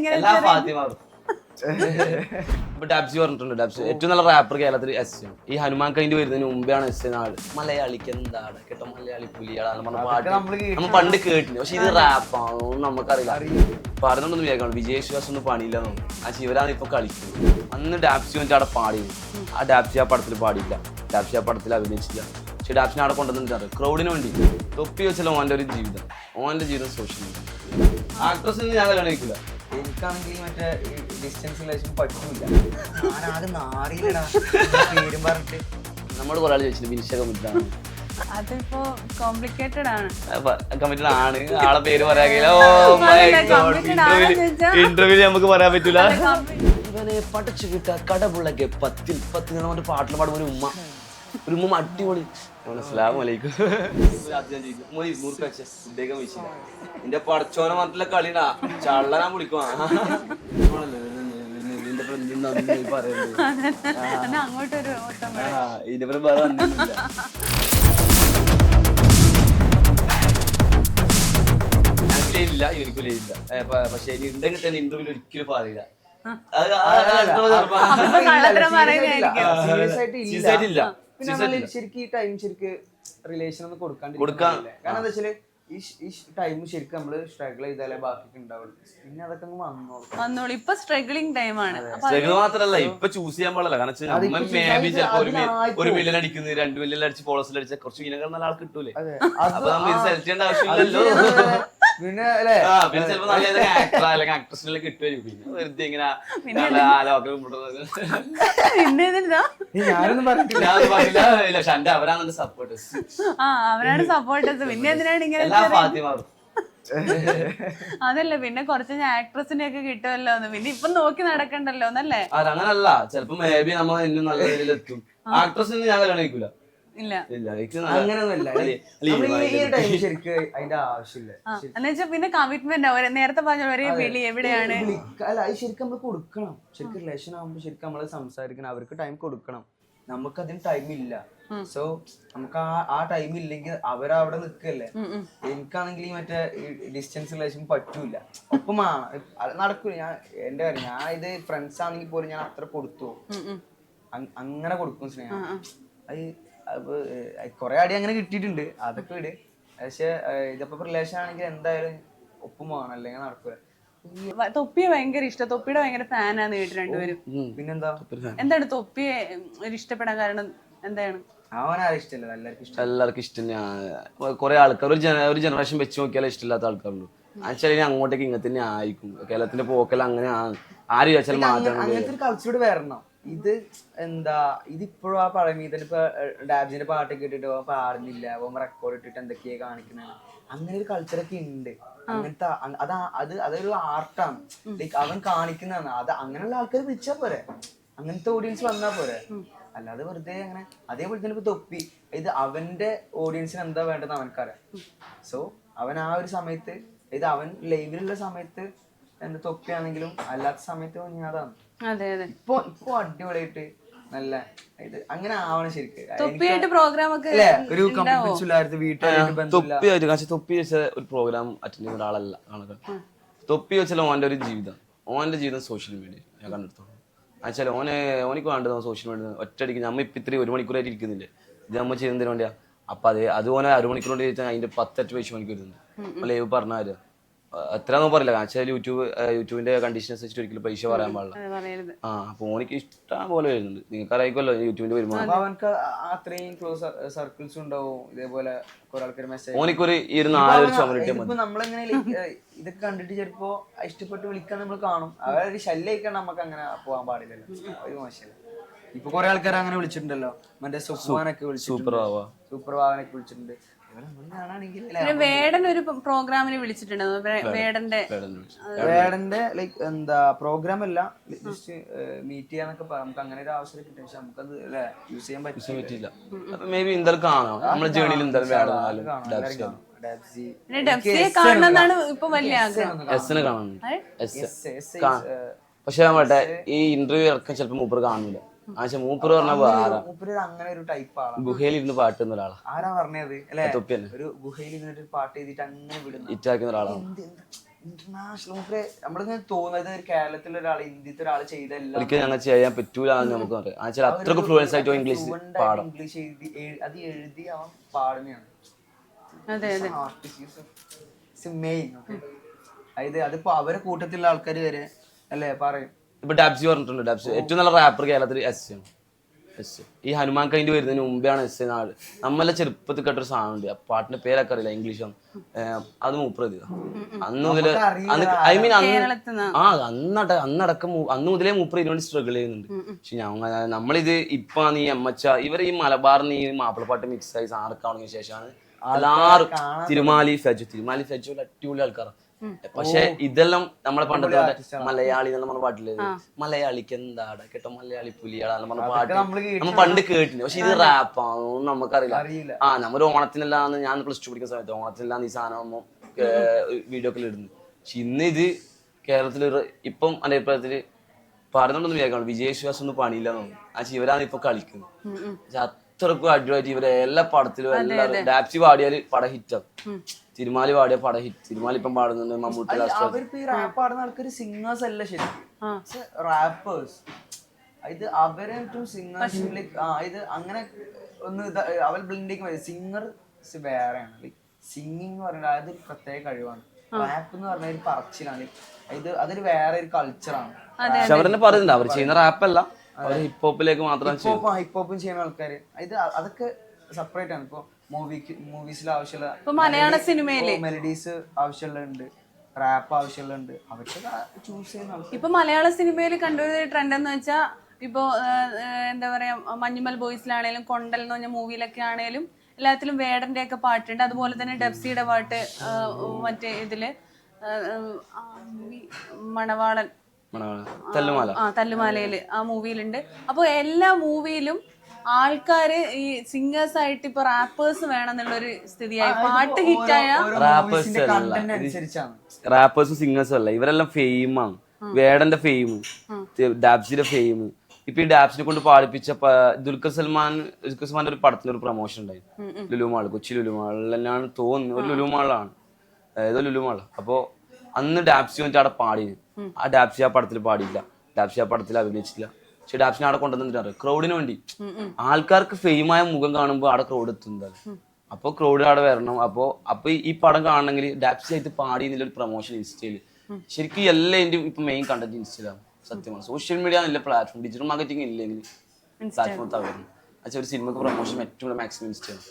ഇങ്ങനെ ഡബ്സി പറഞ്ഞിട്ടുണ്ട്. ഡബ്സി ഏറ്റവും നല്ല റാപ്പർ കേരളത്തിൽ എസ്. ഈ ഹനുമാൻ കൈൻഡ് വരുന്നതിന് മുമ്പാണ് എസ് നാട് മലയാളിക്ക് എന്താണ് കേട്ടോ മലയാളി പുലിയാളാന്ന് പറഞ്ഞ പാട്ട് നമ്മൾ പണ്ട് കേട്ടില്ല. പക്ഷെ ഇത് റാപ്പാണോ നമുക്കറിയില്ല. പറഞ്ഞോണ്ടൊന്നും വിചാരിക്കണം വിജയശ്വാസം ഒന്നും പണിയില്ല തോന്നുന്നു. ആ ശിവരാണ് ഇപ്പൊ കളിക്കുന്നത്. അന്ന് ഡാപ്സി വന്നിട്ട് അവിടെ പാടിയിരുന്നു. ആ ഡാപ്സി ആ പടത്തിൽ പാടിയില്ല, ഡാപ്സി ആ പടത്തിൽ അഭിനയിച്ചില്ല. പക്ഷെ ഡാപ്സിനെ അവിടെ കൊണ്ടുവന്നിട്ട് ക്രൗഡിന് വേണ്ടി തൊപ്പി വെച്ചാൽ ഓൻ്റെ ഒരു ജീവിതം, ഓൻ്റെ ജീവിതം സോഷ്യൽ മീഡിയ. ആക്ട്രസ് ഞാൻ കല്യാണം കഴിക്കില്ല. എനിക്കാണെങ്കിൽ മറ്റേ ഡിസ്റ്റൻസ് റിലേഷൻ പറ്റൂല. ഞാനാകെ നാറിയില്ലടാ പേരും പറഞ്ഞിട്ട്. നമ്മൾ കുറെ ആൾ ചോദിച്ചിട്ടുണ്ട് ബിനിഷ കമ്മിറ്റഡാണ്. അതിപ്പോ കോംപ്ലിക്കേറ്റഡ് ആണ്. കമ്മിറ്റഡ് ആണ്. ആളെ പേര് പറയാകില്ല. ഇന്റർവ്യൂ നമുക്ക് പറയാൻ പറ്റൂല. ഇവനെ പടച്ചു കിട്ട കടപുള്ളക്കെ 10 നമ്മുടെ പാട്ടിൽ പാടും ഒരു ഉമ്മ അടിപൊളി. അസ്സലാമലൈക്കും. എന്റെ പടച്ചോനെ പറഞ്ഞിട്ടുള്ള കളിടാ ചള്ളനാ വിളിക്കുവാ. അങ്ങോട്ടൊരു ഇതിപ്പോ വേറെ ഇല്ല എനിക്കും ഇല്ല. പക്ഷെ ഇനി ഉണ്ടെങ്കിൽ തന്നെ ഇന്റർവ്യൂ ഒരിക്കലും പറയില്ല. ശരിക്കും ഈ ടൈം ശരിക്കും റിലേഷൻ ഒന്നും കൊടുക്കാണ്ടിരിക്കാൻ. കാരണം എന്താ വെച്ചാല് ഈ ടൈം ശരിക്കും നമ്മള് സ്ട്രഗിൾ ചെയ്താലേ ബാക്കി ഉണ്ടാവുള്ളൂ. പിന്നെ അതൊക്കെ വന്നോളൂ. ഇപ്പൊ സ്ട്രഗിളിംഗ് ടൈമാണ്. സ്ട്രഗിൾ മാത്രല്ല ഇപ്പൊ ചൂസ് ചെയ്യാൻ പാടില്ല. കാരണം ചിലപ്പോ 1 മില്യൺ അടിക്കുന്നത് 2 മില്യൺ അടിച്ച് പോളിസിൽ അടിച്ച കുറച്ച് ഇനങ്ങൾ നല്ല ആൾ കിട്ടൂലേ. അപ്പൊ നമ്മൾ സെലക്ട് ചെയ്യേണ്ട ആവശ്യമില്ലല്ലോ. പിന്നെ ചിലപ്പോ നല്ല ആക്ടർ അല്ലെങ്കിൽ ആക്ട്രസിനെല്ലാം കിട്ടുമായിരിക്കും. പിന്നെ വെറുതെ ഇങ്ങനെ ഞാനൊന്നും പറഞ്ഞിട്ടില്ല. പക്ഷെ എന്റെ അവരാണ് സപ്പോർട്ടേഴ്സ്. അവരാണ് സപ്പോർട്ടേഴ്സ്. പിന്നെ എന്തിനാണ് ഇങ്ങനെ അതല്ല പിന്നെ കുറച്ച് ആക്ട്രസിനെ ഒക്കെ കിട്ടുമല്ലോ. പിന്നെ ഇപ്പൊ നോക്കി നടക്കണ്ടല്ലോ എന്നല്ലേ. അതങ്ങനല്ല. ചിലപ്പോ മേ ബി നമ്മൾ ഇന്നും നല്ല രീതിയിലെത്തും. ആക്ട്രസിന് ഞാൻ കല്യാണം കഴിക്കൂല. അങ്ങനെയൊന്നുമില്ല. പിന്നെ കമ്മിറ്റ്മെന്റ് നേരത്തെ പറഞ്ഞ ഒരേ വിളി എവിടെയാണ്. അല്ല അത് ശരിക്കും നമ്മൾ കൊടുക്കണം. ശരിക്കും റിലേഷൻ ആകുമ്പോൾ ശരിക്കും നമ്മള് സംസാരിക്കണം. അവർക്ക് ടൈം കൊടുക്കണം. നമുക്ക് അതിന് ടൈം ഇല്ല. സോ നമുക്ക് ആ ടൈം ഇല്ലെങ്കിൽ അവരവിടെ നിൽക്കല്ലേ. എനിക്കാണെങ്കിൽ ഈ മറ്റേ ഡിസ്റ്റൻസ് റിലേഷൻ പറ്റൂല. ഒപ്പം നടക്കൂല. എന്റെ കാര്യം ഞാൻ ഇത് ഫ്രണ്ട്സ് ആണെങ്കിൽ പോലും ഞാൻ അത്ര കൊടുത്തു അങ്ങനെ കൊടുക്കും സ്നേഹം. അത് കൊറേ അടി അങ്ങനെ കിട്ടിയിട്ടുണ്ട്. അതൊക്കെ വിട്. പക്ഷെ ഇതിപ്പോ റിലേഷൻ ആണെങ്കിൽ എന്തായാലും ഒപ്പം പോകണം, അല്ലെങ്കിൽ നടക്കൂല. തൊപ്പിയെ ഭയങ്കര ഇഷ്ടം. തൊപ്പിയുടെ ഭയങ്കര ഫാനാന്ന് കേട്ട് രണ്ടുപേരും. പിന്നെന്താ എന്താണ് തൊപ്പിയെ ഒരു ഇഷ്ടപ്പെടാൻ കാരണം എന്താണ്? അവനാരും ഇഷ്ടമല്ല, എല്ലാവർക്കും ഇഷ്ടം. കുറെ ആൾക്കാർ ഒരു ജനറേഷൻ വെച്ച് നോക്കിയാലേ ഇഷ്ടമില്ലാത്ത ആൾക്കാരുള്ളൂ. ആക്ച്വലി അങ്ങോട്ടേക്ക് ഇങ്ങനെ തന്നെ ആയിരിക്കും. കേരളത്തിന്റെ പോക്കെല്ലാം അങ്ങനെ ആര് ചോദിച്ചാലും അങ്ങനത്തെ ഒരു കൾച്ചർ വരണം. ഇത് എന്താ ഇതിപ്പോഴും ആ പഴമീ തന്നെ. ഇപ്പൊ ഡാബ്സിന്റെ പാട്ട് കേട്ടിട്ട് പാടുന്നില്ല, റെക്കോർഡ് ഇട്ടിട്ട് എന്തൊക്കെയാ കാണിക്കുന്നത്. അങ്ങനെ ഒരു കൾച്ചറൊക്കെ ഉണ്ട്. അങ്ങനത്തെ അതൊരു ആർട്ടാണ്. ലൈക്ക് അവൻ കാണിക്കുന്നതാണ്. അത് അങ്ങനെയുള്ള ആൾക്കാർ വിളിച്ചാൽ പോരെ, അങ്ങനത്തെ ഓഡിയൻസ് വന്നാൽ പോരെ. അല്ലാതെ വെറുതെ അങ്ങനെ. അതേപോലെ തന്നെ ഇപ്പൊ തൊപ്പി, ഇത് അവന്റെ ഓഡിയൻസിന് എന്താ വേണ്ടതെന്ന് അവനക്കറിയാം. സോ അവൻ ആ ഒരു സമയത്ത് ഇത് അവൻ ലൈവിലുള്ള സമയത്ത് എന്താ തൊപ്പിയാണെങ്കിലും അല്ലാത്ത സമയത്ത് അതാണ്. ഇപ്പൊ അടിപൊളിയായിട്ട് നല്ല ഇത് അങ്ങനെ ആവണം ശരിക്കും. ഒരു തൊപ്പി വെച്ച ഒരു പ്രോഗ്രാം അറ്റൻഡ് ചെയ്യുന്ന ഒരാളല്ല കാണുക. തൊപ്പി വെച്ചാൽ ഓൻ്റെ ഒരു ജീവിതം, ഓൻ്റെ ജീവിതം സോഷ്യൽ മീഡിയ ഞാൻ കണ്ടെടുത്തോളൂ. എന്നുവെച്ചാൽ ഓനിക്ക് വേണ്ടത് സോഷ്യൽ മീഡിയ ഒറ്റയടിക്ക് നമ്മ ഇപ്പം ഇത്രയും 1 മണിക്കൂറായിട്ട് ഇരിക്കുന്നില്ലേ. ഇത് നമ്മൾ ചെയ്യുന്നതിന് വേണ്ടിയാ. അപ്പൊ അത് ഓനെ 1 മണിക്കൂർ കൊണ്ട് ചോദിച്ചാൽ അതിന്റെ 10 പൈസ മണിക്കൂർ വരുന്നുണ്ട്. ലൈവ് പറഞ്ഞാല് എത്രയാണെന്ന് പറയില്ല. കാരണം യൂട്യൂബിന്റെ കണ്ടീഷൻ അനുസരിച്ചിട്ട് ഒരിക്കലും പൈസ പറയാൻ പാടില്ല. അപ്പൊ ഓനിക്ക് ഇഷ്ടം പോലെ വരുന്നുണ്ട്. നിങ്ങൾക്ക് അറിയിക്കുമല്ലോ യൂട്യൂബിന്റെ വരുമാനം. അത്രയും ക്ലോസ് സർക്കിൾസ് ഉണ്ടാവും. ഇതേപോലെ കുറെ ആൾക്കാർ മെസ്സേജ് ഓനിക്കൊരു 4 വർഷം നമ്മളിങ്ങനെ ഇതൊക്കെ കണ്ടിട്ട് ചിലപ്പോ ഇഷ്ടപ്പെട്ട് വിളിക്കാൻ നമ്മൾ കാണും. അവരൊരു ശല്യം നമുക്ക് അങ്ങനെ പോകാൻ പാടില്ലല്ലോ. ഒരു മോശമല്ല. ഇപ്പൊ കുറെ ആൾക്കാർ അങ്ങനെ വിളിച്ചിട്ടുണ്ടല്ലോ. മറ്റേ സൂപ്പർവാനൊക്കെ വിളിച്ചിട്ടുണ്ട്. വേടൻ ഒരു പ്രോഗ്രാമിന് വിളിച്ചിട്ടുണ്ട്. വേടന്റെ ലൈക്ക് എന്താ പ്രോഗ്രാം അല്ല, ജസ്റ്റ് മീറ്റ് ചെയ്യാന്നൊക്കെ നമുക്ക് അങ്ങനെ ഒരു അവസരം കിട്ടും. പക്ഷെ നമുക്കത് യൂസ് ചെയ്യാൻ പറ്റില്ല. പക്ഷെ ഈ ഇന്റർവ്യൂ ഇറക്കാൻ ചിലപ്പോ മൂപ്പർ കാണില്ല. മൂപ്പർ പറഞ്ഞ അങ്ങനെ ഒരു ടൈപ്പ് ഗുഹയിൽ ഇരുന്ന് പാട്ടുന്ന ഒരാളാ. ആരാ പറഞ്ഞത്? ഒരു ഗുഹയിൽ ഇരുന്നിട്ട് പാട്ട് ചെയ്തിട്ട് അങ്ങനെ ഇറ്റാക്കുന്ന ഒരാളാണ്. ഇന്റർനാഷണൽ മൂപ്പര് നമ്മളിങ്ങനെ തോന്നുന്നത് ഒരു കേരളത്തിലെ ഒരാൾ ഇന്ത്യത്തെ ഒരാൾ ചെയ്തല്ല ഒരിക്കലും ഞങ്ങൾ ചെയ്യാൻ പറ്റൂല എന്ന് നമുക്ക് പറയാം. ആ ചില അത്രക്ക് ഫ്ലുവൻസ് ആയിട്ട് ഇംഗ്ലീഷ് പാടാം. ഇംഗ്ലീഷ് അത് എഴുതി അവൻ പാടുന്നതാണ്. അതായത് അതിപ്പോ അവരെ കൂട്ടത്തിലുള്ള ആൾക്കാർ വരെ അല്ലേ പറയും. ഇപ്പൊ ഡാബ്സി പറഞ്ഞിട്ടുണ്ട്, ഡാബ്സി ഏറ്റവും നല്ല റാപ്പർ കേരളത്തിൽ എസ് ആണ്. എസ് ഈ ഹനുമാൻ കൈൻഡ് വരുന്നതിന് മുമ്പെയാണ് എസ് നാട്. നമ്മളെ ചെറുപ്പത്തിൽ കേട്ടൊരു സാധനം ഉണ്ട്, ആ പാട്ടിന്റെ പേരൊക്കെ അറിയില്ല, ഇംഗ്ലീഷ് ആണ്. അത് മൂപ്പറതി അന്ന് മുതല് ഐ മീൻ അന്ന് മുതലേ മൂപ്പർ ഇതിനുവേണ്ടി സ്ട്രഗിൾ ചെയ്യുന്നുണ്ട്. പക്ഷെ നമ്മളിത് ഇപ്പൊ നീ എമ്മച്ച ഇവർ ഈ മലബാറിന് ഈ മാപ്പിളപ്പാട്ട് മിക്സ് ആയി സാധനക്കാണെങ്കിൽ ശേഷമാണ് എല്ലാരും തിരുമാലി ഫെജു അടിപൊളി ആൾക്കാരാണ്. പക്ഷെ ഇതെല്ലാം നമ്മളെ പണ്ടത്തെ മലയാളി എന്നുള്ള പറഞ്ഞ പാട്ടില് മലയാളിക്ക് എന്താടാ കേട്ടോ മലയാളി പുലിയാടാന്ന് പറഞ്ഞ പാട്ട് നമ്മൾ പണ്ട് കേട്ടില്ല. പക്ഷെ ഇത് റാപ്പാണെന്ന് നമുക്കറിയില്ല. നമ്മൊരു ഓണത്തിനല്ലാന്ന് ഞാൻ പ്ലസ് 2 പഠിക്കുന്ന സമയത്ത് ഓണത്തിനല്ലാന്ന് ഈ സാധനം വീഡിയോ ഒക്കെ ഇടുന്നു. പക്ഷെ ഇന്ന് ഇത് കേരളത്തില് ഇപ്പം എന്റെ അഭിപ്രായത്തില് പറയുന്നുണ്ടെന്ന് വിചാരിക്കണം, വിജയശ്വാസം ഒന്നും പണിയില്ല തോന്നുന്നു. ആ ഇവരാണ് ഇപ്പൊ കളിക്കുന്നത്. അത്രക്കും അടിപൊളിയായിട്ട് ഇവരെ എല്ലാ പടത്തിലും എല്ലാവരും ഡാപ്സി പാടിയാല് പടം ഹിറ്റാവും. തിരുമാലി പാടിയ പടം ഹിറ്റ്. തിരുമാലി ഇപ്പം പാടുന്നുണ്ട്, മമ്മൂട്ടി അവരിപ്പോ ഈ റാപ്പ് പാടുന്ന ആൾക്കാർ സിംഗേഴ്സ് അല്ല ശരിക്കും, റാപ്പേഴ്സ്. ഇത് അവരെ സിംഗേഴ്സ് ഇത് അങ്ങനെ ഒന്ന് അവർ ബ്ലെൻഡിങ് വരും. സിംഗേഴ്സ് വേറെയാണ്. ലൈക് സിംഗിങ് എന്ന് പറയുന്നത് അതൊരു പ്രത്യേക കഴിവാണ്. റാപ്പ് എന്ന് പറഞ്ഞ ഒരു പറച്ചിലാണ്. അതൊരു വേറെ ഒരു കൾച്ചറാണ്. പക്ഷെ അവരെന്നെ പറയുന്നുണ്ട് അവർ ചെയ്യുന്ന റാപ്പല്ല, അവർ ഹിപ്പ് ഹോപ്പിലേക്ക് മാത്രം ഹിപ്പ് ഹോപ്പും ചെയ്യുന്ന ആൾക്കാര് ഇത് അതൊക്കെ സെപ്പറേറ്റ് ആണ്. ഇപ്പൊ മൂവീസിൽ ആവശ്യമുള്ള മലയാള സിനിമയില് മെലഡീസ് ആവശ്യമുള്ളുണ്ട്, റാപ്പ് ആവശ്യമുള്ളുണ്ട്, അവർക്ക് ചൂസ് ചെയ്യുന്ന ആൾക്കാർ. ഇപ്പൊ മലയാള സിനിമയിൽ കണ്ടുവരുന്ന ട്രെൻഡ് എന്ന് വെച്ചാൽ ഇപ്പൊ എന്താ പറയാ മഞ്ഞുമൽ ബോയ്സിലാണേലും കൊണ്ടൽ എന്ന് പറഞ്ഞ മൂവിയിലൊക്കെ ആണേലും എല്ലാത്തിലും വേടന്റെ ഒക്കെ പാട്ടുണ്ട്. അതുപോലെ തന്നെ ഡെബ്സിയുടെ പാട്ട് മറ്റേ ഇതില് മണവാളൻ തല്ലുമാലയില് ആ മൂവിയിലുണ്ട്. അപ്പൊ എല്ലാ മൂവിയിലും ആൾക്കാര് ഈ സിംഗേഴ്സ് ആയിട്ട് ഇപ്പൊ റാപ്പേഴ്സ് വേണമെന്നുള്ളൊരു സ്ഥിതിയായി. പാട്ട് ഹിറ്റായ റാപ്പേഴ്സും സിംഗേഴ്സും അല്ല, ഇവരെല്ലാം ഫെയിമാണ്. വേടന്റെ ഫെയിം, ഡാബ്സിയുടെ ഫെയിം. ഇപ്പൊ ഈ ഡാബ്സിനെ കൊണ്ട് പാടിപ്പിച്ച ദുൽഖർ സൽമാന്റെ ഒരു പടത്തിന് ഒരു പ്രൊമോഷൻ ഉണ്ടായി, ലുലുമാൾ, കൊച്ചി ലുലുമാൾ തന്നെയാണ് തോന്നുന്നു, ഒരു ലുലുമാളാണ്, ഏതോ ലുലുമാൾ. അപ്പൊ അന്ന് ഡാബ്സി വന്നിട്ട് അവിടെ പാടിന്. ആ ഡാബ്സി ആ പടത്തിൽ പാടിയില്ല, ഡാബ്സി ആ പടത്തിൽ അഭിനയിച്ചില്ല. പക്ഷെ ഡാബ്സിനെ അവിടെ കൊണ്ടുവന്നിട്ടുണ്ട് ക്രൗഡിന് വേണ്ടി. ആൾക്കാർക്ക് ഫെയിമായ മുഖം കാണുമ്പോൾ അവിടെ ക്രൗഡ് എത്തുന്നത്. അപ്പൊ ക്രൗഡ് അവിടെ വരണം. അപ്പൊ ഈ പടം കാണണമെങ്കിൽ ഡാബ്സി ആയിട്ട് പാടി എന്നുള്ളൊരു പ്രൊമോഷൻ ഇൻസ്റ്റയില്. ശരിക്കും എല്ലാതിന്റെയും ഇപ്പൊ മെയിൻ കണ്ടന്റ് ഇൻസ്റ്റയിലാണ്. സത്യമാണ്, സോഷ്യൽ മീഡിയ എന്നുള്ള പ്ലാറ്റ്ഫോം, ഡിജിറ്റൽ മാർക്കറ്റിംഗ് ഇല്ലെങ്കിൽ പ്ലാറ്റ്ഫോം തകർന്നു. പക്ഷെ ഒരു സിനിമക്ക് പ്രൊമോഷൻ ഏറ്റവും മാക്സിമം ഇൻസ്റ്റയാണ്.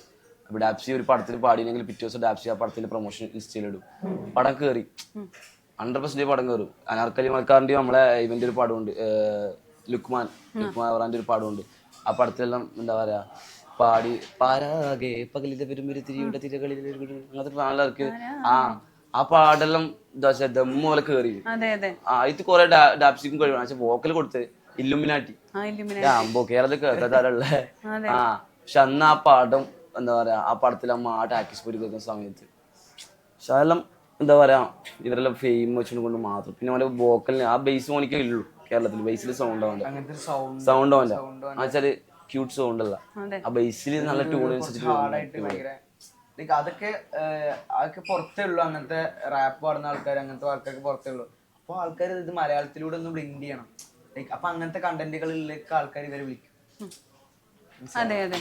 അപ്പൊ ഡാബ്സി ഒരു പടത്തിൽ പാടിയില്ലെങ്കിൽ പിറ്റേ ദിവസം ഡാബ്സി ആ പടത്തിന്റെ പ്രൊമോഷൻ ഇൻസ്റ്റയിലിടും. പടം കയറി 100% പടം കയറും. അനാർക്കലി മൽക്കാറിന്റെ നമ്മളെ ഇവന്റെ ഒരു പടമുണ്ട്, ലുക്മാൻ അവറാന്റെ ഒരു പടമുണ്ട്. ആ പടത്തിലെല്ലാം എന്താ പറയാ പാടി പാരാകെ പകലിന്റെ പെരുമ്പരുത്തിരിയുടെ തിരകളിൽ അങ്ങനത്തെ പാടിലേക്ക് ആ പാടെല്ലാം ദമ്മ പോലെ കയറി. ഇത് കുറെ ഡാബ്സിക്കും കഴിവാണ്. പക്ഷെ വോക്കൽ കൊടുത്ത് ഇല്ലുമിനാട്ടി ആകുമ്പോ കേരളത്തിൽ കേൾക്കാറുള്ള പക്ഷെ അന്ന് ആ പാടം എന്താ പറയാ ആ പടത്തിൽ അമ്മ ആ ടാക്കിസ് പോയി കേൾക്കുന്ന സമയത്ത് പക്ഷെ അതെല്ലാം എന്താ പറയാ ഇവരെല്ലാം ഫെയിം വെച്ചുകൊണ്ട് മാത്രം. പിന്നെ അവന്റെ വോക്കലിന് ആ ബേസ് മോണിക്കേ ഉള്ളൂ കേരളത്തിൽ. ബേസിൽ സൗണ്ട് അവന്റെ വെച്ചാല് ക്യൂട്ട് സൗണ്ട് അല്ല, ആ ബേസിൽ നല്ല ട്യൂൺ അതൊക്കെ പുറത്തേ ഉള്ളൂ. അങ്ങനത്തെ റാപ്പ് പാടുന്ന ആൾക്കാർ, അങ്ങനത്തെ ആൾക്കാർക്ക് പുറത്തേ ഉള്ളൂ. അപ്പൊ ആൾക്കാർ ഇത് മലയാളത്തിലൂടെ ഒന്ന് ബ്ലെൻഡ് ചെയ്യണം. അപ്പൊ അങ്ങനത്തെ കണ്ടന്റുകളിലേക്ക് ആൾക്കാർ ഇവരെ വിളിക്കും. അതെ അതെ.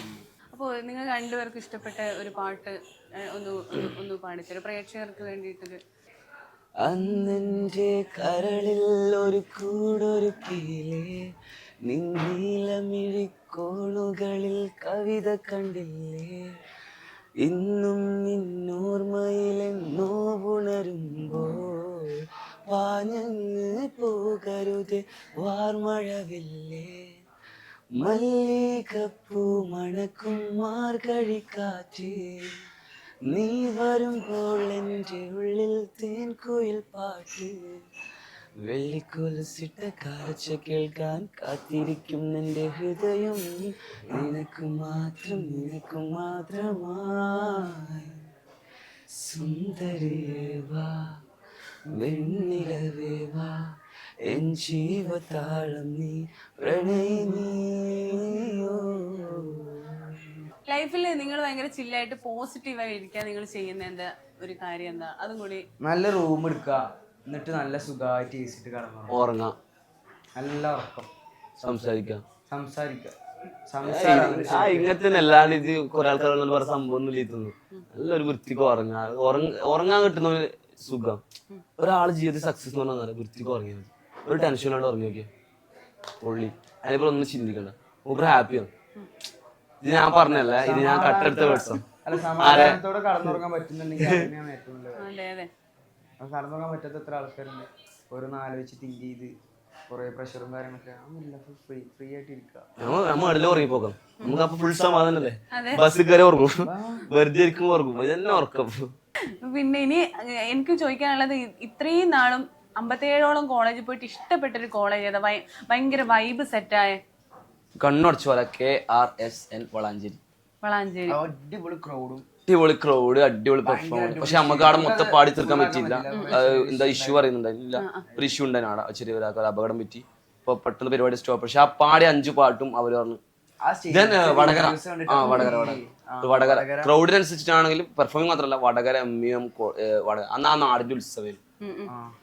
അപ്പോൾ നിങ്ങൾ രണ്ടുപേർക്കും ഇഷ്ടപ്പെട്ട ഒരു പാട്ട് ഒന്ന് പാടിത്തരും പ്രേക്ഷകർക്ക് വേണ്ടിയിട്ടൊരു. അന്നെന്റെ കരളിൽ ഒരു കൂടൊരുക്കിയില്ലേ, നീലമിഴിക്കോളുകളിൽ കവിത കണ്ടില്ലേ, ഇന്നും നിന്നോർമ്മയിലെന്നോ ഉണരുമ്പോൾ പാഞ്ഞങ്ങ് പോകരുത് വാർമഴവില്ലേ, മല്ലികപ്പൂ മണക്കും മാർഗഴിക്കാറ്റ്, നീ വരുമ്പോൾ എൻ്റെ ഉള്ളിൽ തേൻകുയിൽ പാട്ട്, വെള്ളിക്കൊലുസിട്ട കാഴ്ച കേൾക്കാൻ കാത്തിരിക്കും എൻ്റെ ഹൃദയം, നിനക്ക് മാത്രമായി. സുന്ദരിയേവാ വെണ്ണിലവേവാ എൻ ജീവതാളം നീ പ്രണയിനിയോ. ലൈഫിൽ നിങ്ങൾ ഭയങ്കര ചില്ലായിട്ട് പോസിറ്റീവായി ഇരിക്കാൻ നിങ്ങൾ ചെയ്യുന്ന എന്താ ഒരു കാര്യം എന്താ അതും കൂടി? നല്ല റൂം എടുക്കുക, എന്നിട്ട് നല്ല സുഖമായിട്ട് ഏസിട്ട് കിടന്നു ഉറങ്ങാം, നല്ല ഉറക്കം, സംസാരിക്കാം. സംസാരിക്കുക. ഇങ്ങനത്തെ അല്ലാണ്ട് ഇത് കുറെ ആൾക്കാർ പറഞ്ഞ സംഭവം ഒന്നും ഇല്ലെത്തുന്നു. നല്ലൊരു വൃത്തിക്ക് ഉറങ്ങാൻ കിട്ടുന്ന ഒരു സുഖം. ഒരാള് ജീവിതത്തിൽ സക്സസ് എന്ന് പറഞ്ഞാൽ വൃത്തിക്ക് ഉറങ്ങിയാൽ മതി. ഒരു ടെൻഷനോടെ ഉറങ്ങി നോക്കിയാ പൊള്ളി. അതിനെപ്പോ ഒന്നും ചിന്തിക്കണ്ട, മൂപ്പർ ഹാപ്പിയാണ്. ഇത് ഞാൻ പറഞ്ഞല്ല, ഇത് ഞാൻ കട്ടെടുത്ത വേഴ്സം. അല്ല, സമാധാനത്തോടെ കടന്നുറങ്ങാൻ പറ്റുന്നുണ്ടെങ്കിൽ തന്നെയാണ് ഏറ്റവും നല്ലത്. അതെ അതെ. കടന്നുറങ്ങാൻ പറ്റാത്ത എത്ര ആൾക്കാരുണ്ട്. ഓരോന്ന് ആലോചിച്ച് തിങ്ക് ചെയ്ത് കുറെ പ്രഷറും കാര്യങ്ങളൊക്കെ. ഫ്രീ ആയിട്ട് ഇരിക്കുക. നമ്മ ഇടയില് ഉറങ്ങിപ്പോക്കാം. നമുക്ക് അപ്പൊ ഫുൾ സമാധാനല്ലേ. ബസ് കയറി ഉറങ്ങും, വെറുതെ ഇരിക്കുമ്പോ ഉറങ്ങും. ഇതന്നെ ഉറക്കം. പിന്നെ ഇനി എനിക്ക് ചോദിക്കാനുള്ളത്, ഇത്രയും നാളും 57ഓളം കോളേജിൽ പോയിട്ട് ഇഷ്ടപ്പെട്ടൊരു കോളേജ് ഏതാ? ഭയങ്കര വൈബ് സെറ്റായ കണ്ണടച്ചു പോലെ KRSN വളാഞ്ചേരി. വളാഞ്ചേരി. അടിപൊളി ക്രൗഡും അടിപൊളി ക്രൗഡ്, അടിപൊളി പെർഫോമൻസ്. പക്ഷെ നമുക്ക് അവിടെ മൊത്തം പാടി തീർക്കാൻ പറ്റിയില്ല. എന്താ ഇഷ്യൂ പറയുന്നുണ്ടായില്ല, ഒരു ഇഷ്യൂ ഉണ്ടായിരുന്നു അവിടെ. ചെറിയ ഒരാൾക്ക് അപകടം പറ്റി. ഇപ്പൊ പെട്ടെന്ന് പരിപാടി സ്റ്റോപ്പ്. പക്ഷെ ആ പാടി 5 പാട്ടും അവര് പറഞ്ഞു. വടകര ക്രൗഡിനനുസരിച്ചിട്ടാണെങ്കിലും പെർഫോമിംഗ് മാത്രമല്ല, വടകര എമ്മിയും വടകര അന്ന് ആ നാടിന്റെ ഉത്സവം.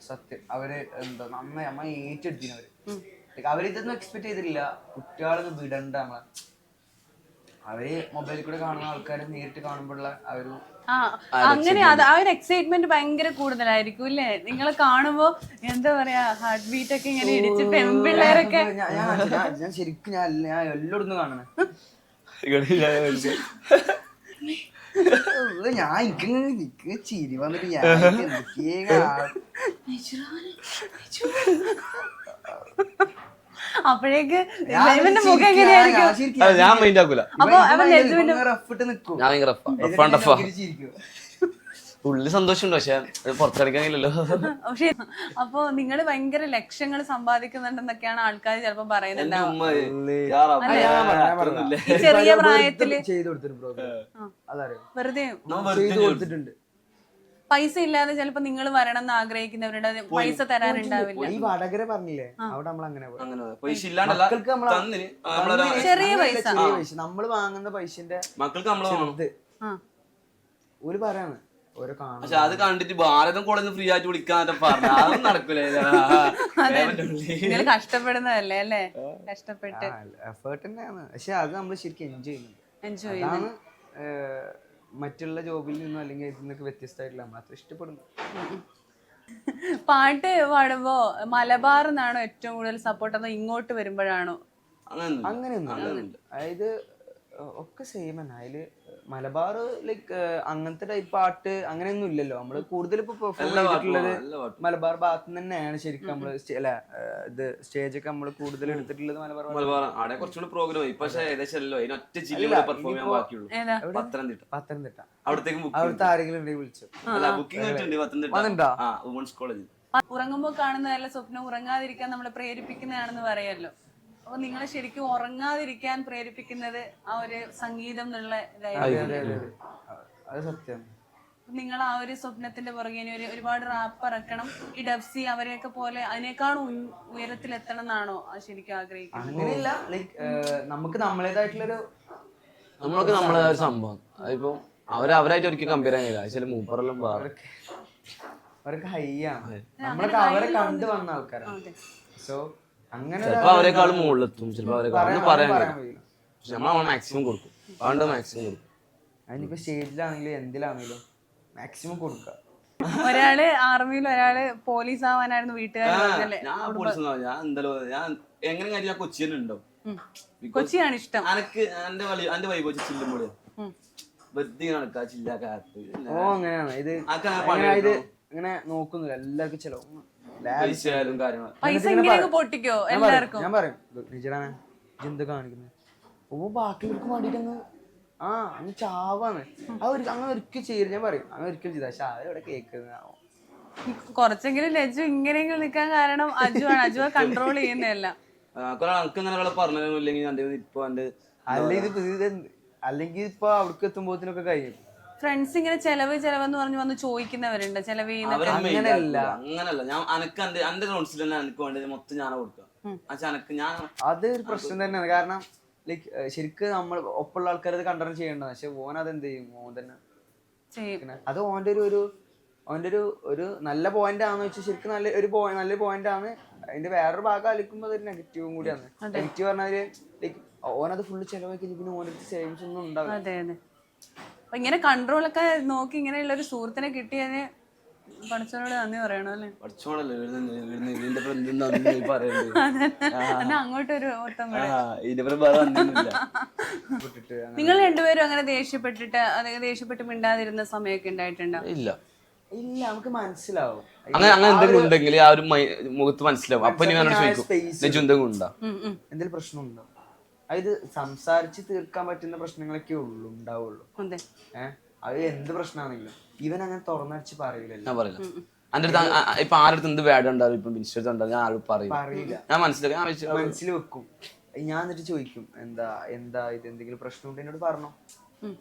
സത്യം അവര് എന്താ നന്നായി അമ്മ ഏറ്റെടുത്തിനവര്. അവരിതൊന്നും എക്സ്പെക്ട് ചെയ്തിട്ടില്ല. കുട്ടികളൊക്കെ വിടണ്ട നമ്മളെ. അവര് മൊബൈലിൽ കൂടെ കാണുന്ന ആൾക്കാരെ നേരിട്ട് കാണുമ്പോഴുള്ള അങ്ങനെ ആ ഒരു എക്സൈറ്റ്മെന്റ് ഭയങ്കര കൂടുതലായിരിക്കും അല്ലേ? നിങ്ങളെ കാണുമ്പോ എന്താ പറയാ, ഹാർട്ട് ബീറ്റ് ഒക്കെ ഇങ്ങനെ ഇടിച്ച് പെൺപിള്ളേരൊക്കെ. ഞാൻ ശരിക്കും ഞാൻ എല്ലായിടത്തും കാണണേ. ഞാൻ എനിക്ക് ചിരി വന്നിട്ട് അപ്പോഴേക്ക് ഇവന്റെ മുഖം എങ്ങനെയായിരിക്കും? ഞാൻ മൈൻഡ് ആക്കൂല. അപ്പൊ ഉള്ളിൽ സന്തോഷമുണ്ട്, പക്ഷെ പുറത്തിറക്കാനില്ലല്ലോ. പക്ഷെ അപ്പൊ നിങ്ങള് ഭയങ്കര ലക്ഷങ്ങൾ സമ്പാദിക്കുന്നുണ്ടെന്നൊക്കെയാണ് ആൾക്കാർ ചിലപ്പോ പറയുന്നത്. ചെറിയ പ്രായത്തില് വെറുതെ പൈസ ഇല്ലാതെ ചിലപ്പോ നിങ്ങൾ വരണം എന്ന് ആഗ്രഹിക്കുന്നവരുടെ പൈസ തരാനുണ്ടാവില്ല. ഈ വടകര പറഞ്ഞില്ലേ, അവിടെ നമ്മൾ അങ്ങനെ ചെറിയ പൈസ നമ്മള് വാങ്ങുന്ന പൈസന്റെ മക്കൾക്ക് നമ്മള് ഒരു പറയാണ് ഓരോ കാണും. പക്ഷെ അത് കണ്ടിട്ട് ഭാരതം കോളേജ് ഫ്രീ ആയിട്ട് വിളിക്കാൻ പറഞ്ഞ അതൊന്നും നടക്കൂലേ. നിങ്ങൾ കഷ്ടപ്പെടുന്നതല്ലേ അല്ലേ? കഷ്ടപ്പെട്ട് എഫേർട്ട് തന്നെയാണ്. പക്ഷെ അത് നമ്മൾ ശരിക്കും എൻജോയ് അതാണ് മറ്റുള്ള ജോബിൽ നിന്നും അല്ലെങ്കിൽ ഇതിൽ നിന്നൊക്കെ വ്യത്യസ്തമായിട്ടില്ല നമ്മൾ അത്ര ഇഷ്ടപ്പെടുന്നു. പാട്ട് പാടുമ്പോ മലബാർ നിന്നാണോ ഏറ്റവും കൂടുതൽ സപ്പോർട്ട്, അതോ ഇങ്ങോട്ട് വരുമ്പോഴാണോ? അങ്ങനെയൊന്നും. അതായത് ഒക്കെ സെയിം തന്നെ. അതില് മലബാർ ലൈക്ക് അങ്ങനത്തെ ടൈപ്പ് പാട്ട് അങ്ങനെയൊന്നും ഇല്ലല്ലോ. നമ്മള് കൂടുതൽ ഇപ്പൊ പെർഫോം ചെയ്തിട്ടുള്ളത് മലബാർ ഭാഗത്ത് തന്നെയാണ്. ശരിക്കും നമ്മള് ഇത് സ്റ്റേജൊക്കെ നമ്മള് കൂടുതൽ എടുത്തിട്ടുള്ളത് മലബാർ. പത്തനംതിട്ട അവിടുത്തെ ആരെങ്കിലും ഉണ്ടെങ്കിൽ വിളിച്ചു. ഉറങ്ങുമ്പോ കാണുന്ന നല്ല സ്വപ്നം ഉറങ്ങാതിരിക്കാൻ നമ്മളെ പ്രേരിപ്പിക്കുന്നതാണെന്ന് പറയാലോ. അപ്പൊ നിങ്ങളെ ശരിക്കും ഉറങ്ങാതിരിക്കാൻ പ്രേരിപ്പിക്കുന്നത് ആ ഒരു സംഗീതം എന്നുള്ള ഇതായിരുന്നു. അത് സത്യം. നിങ്ങൾ ആ ഒരു സ്വപ്നത്തിന്റെ പുറകെ ഒരുപാട് റാപ്പ് ഇറക്കണം, ഈ ഡബ്സി അവരെയൊക്കെ പോലെ അതിനേക്കാളും ഉയരത്തിൽ എത്തണം എന്നാണോ ശരിക്കും ആഗ്രഹിക്കുന്നത്? അങ്ങനെയല്ല, ലൈക്ക് നമുക്ക് നമ്മളേതായിട്ടുള്ളൊരു നമ്മളൊക്കെ നമ്മളെ ഒരു സംഭവം. അതിപ്പോ അവരായിട്ട് ഒരിക്കലും കമ്പയർ ചെയ്യാൻ കഴിയില്ല. ചില മൂപ്പറെല്ലാം അവരൊക്കെ ഹൈ ആണ്. നമ്മളൊക്കെ അവരെ കണ്ടു വന്ന ആൾക്കാരാണ്. സോ അങ്ങനെ അവരെക്കാളും മുകളിലെത്തും. ചിലപ്പോ അവരെക്കാളും പറയാൻ കഴിയില്ല. പക്ഷെ നമ്മൾ മാക്സിമം കൊടുക്കും. അതുകൊണ്ട് മാക്സിമം കൊടുക്കും. അതിനിപ്പോ സ്റ്റേജിലാണെങ്കിലും എന്തിലാണെങ്കിലും മാക്സിമം കൊടുക്കുക. ഒരാള് ആർമിയിലും ഒരാള് പോലീസ് ആവാനായിരുന്നു വീട്ടുകാർ. ഞാൻ എങ്ങനെ കാര്യം ഞാൻ കൊച്ചിയിലുണ്ടോ? കൊച്ചിയാണ് ഇഷ്ടം. എന്റെ വൈബ് വെച്ച് ചില്ലുമ്പോഴേ നടക്കാ ചില്ലാക്കാത്ത. ഓ അങ്ങനെയാണ് ഇത്. ഇങ്ങനെ നോക്കുന്നില്ല, എല്ലാവർക്കും ചെലവും പൊട്ടിക്കോ എല്ലാവർക്കും. ഞാൻ പറയും നിജാണ് എന്ത് കാണിക്കുന്നത്. ഓ ബാക്കിയുള്ളവർക്ക് വേണ്ടിട്ടങ്ങ് അങ്ങ് ചാവാണ്. അങ്ങനെ ഒരിക്കൽ ചെയ്യരുത്. ഞാൻ പറയും അങ്ങനെ ഒരിക്കലും ചെയ്ത. പക്ഷെ അതെവിടെ കേൾക്കുന്നതാണോ? കുറച്ചെങ്കിലും ലജ്ജു ഇങ്ങനെയെങ്കിലും നിൽക്കാൻ കാരണം അജുവാണ്. അജുവ കൺട്രോൾ ചെയ്യുന്നതല്ല. അല്ലെങ്കിൽ ഇപ്പൊ അവിടേക്ക് എത്തുമ്പോഴത്തിനൊക്കെ കഴിയും. ഫ്രണ്ട്സ് ഇങ്ങനെ ചെലവെന്ന് പറഞ്ഞു വന്ന് ചോദിക്കുന്നവരുണ്ട്. അങ്ങനല്ല. ഞാൻ എന്റെ കോൺസിഡന്റ് എനിക്ക് വേണ്ടത് മൊത്തം ഞാനാ കൊടുക്കുക. അത് ഒരു പ്രശ്നം തന്നെയാണ്. കാരണം ലൈക്ക് ശരിക്കും നമ്മൾ ഒപ്പമുള്ള ആൾക്കാർ അത് കണ്ടറിഞ്ഞ് ചെയ്യേണ്ടത്. പക്ഷെ ഓൻ അത് എന്ത് ചെയ്യും, ഓൻ തന്നെ അത് ഓൻ്റെ ഒരു നല്ല പോയിന്റ് ആണെന്ന് വെച്ചാൽ ശരിക്കും നല്ലൊരു പോയിന്റ് ആണ്. അതിന്റെ വേറൊരു ഭാഗം അലിക്കുമ്പോൾ അതൊരു നെഗറ്റീവും കൂടിയാണ്. നെഗറ്റീവ് പറഞ്ഞാല് ലൈക്ക് ഓനത് ഫുള്ള് ചെലവാക്കി പിന്നെ ഓനടുത്ത് സേവിങ്സ് ഒന്നും ഉണ്ടാവും. അതെ അതെ. അപ്പൊ ഇങ്ങനെ കൺട്രോളൊക്കെ നോക്കി ഇങ്ങനെയുള്ള ഒരു സുഹൃത്തിനെ കിട്ടിയതിന് പഠിച്ചവനോട് നന്ദി പറയണോ അല്ലേ? അങ്ങോട്ടൊരു ഓട്ടം. നിങ്ങൾ രണ്ടുപേരും അങ്ങനെ ദേഷ്യപ്പെട്ട് മിണ്ടാതിരുന്ന സമയമൊക്കെ ഉണ്ടായിട്ടുണ്ടോ? ഇല്ല ഇല്ല, നമുക്ക് മനസ്സിലാവും. അങ്ങനെ എന്തെങ്കിലും ഉണ്ടെങ്കിൽ ആ ഒരു മുഖത്ത് മനസ്സിലാവും. അപ്പൊ എന്തെങ്കിലും എന്തെങ്കിലും പ്രശ്നമുണ്ടോ? അത് സംസാരിച്ച് തീർക്കാൻ പറ്റുന്ന പ്രശ്നങ്ങളൊക്കെ ഉണ്ടാവുള്ളൂ. അത് എന്ത് പ്രശ്നമാണെങ്കിലും ഇവൻ അങ്ങനെ തുറന്നടിച്ച് പറയില്ലല്ലോ. ഞാൻ പറയില്ല. എന്റെ അടുത്ത് ഇപ്പൊ ആരുടെ എന്ത് വേട ഉണ്ടാവും, ഇപ്പൊ ബിൻഷത്ത് ഉണ്ടാവും, ഞാൻ ആരും പറയില്ല. ഞാൻ മനസ്സിൽ വെക്കും. ഞാൻ എന്നിട്ട് ചോദിക്കും, എന്താ ഇത് എന്തെങ്കിലും പ്രശ്നമുണ്ട് എന്നോട് പറഞ്ഞോ,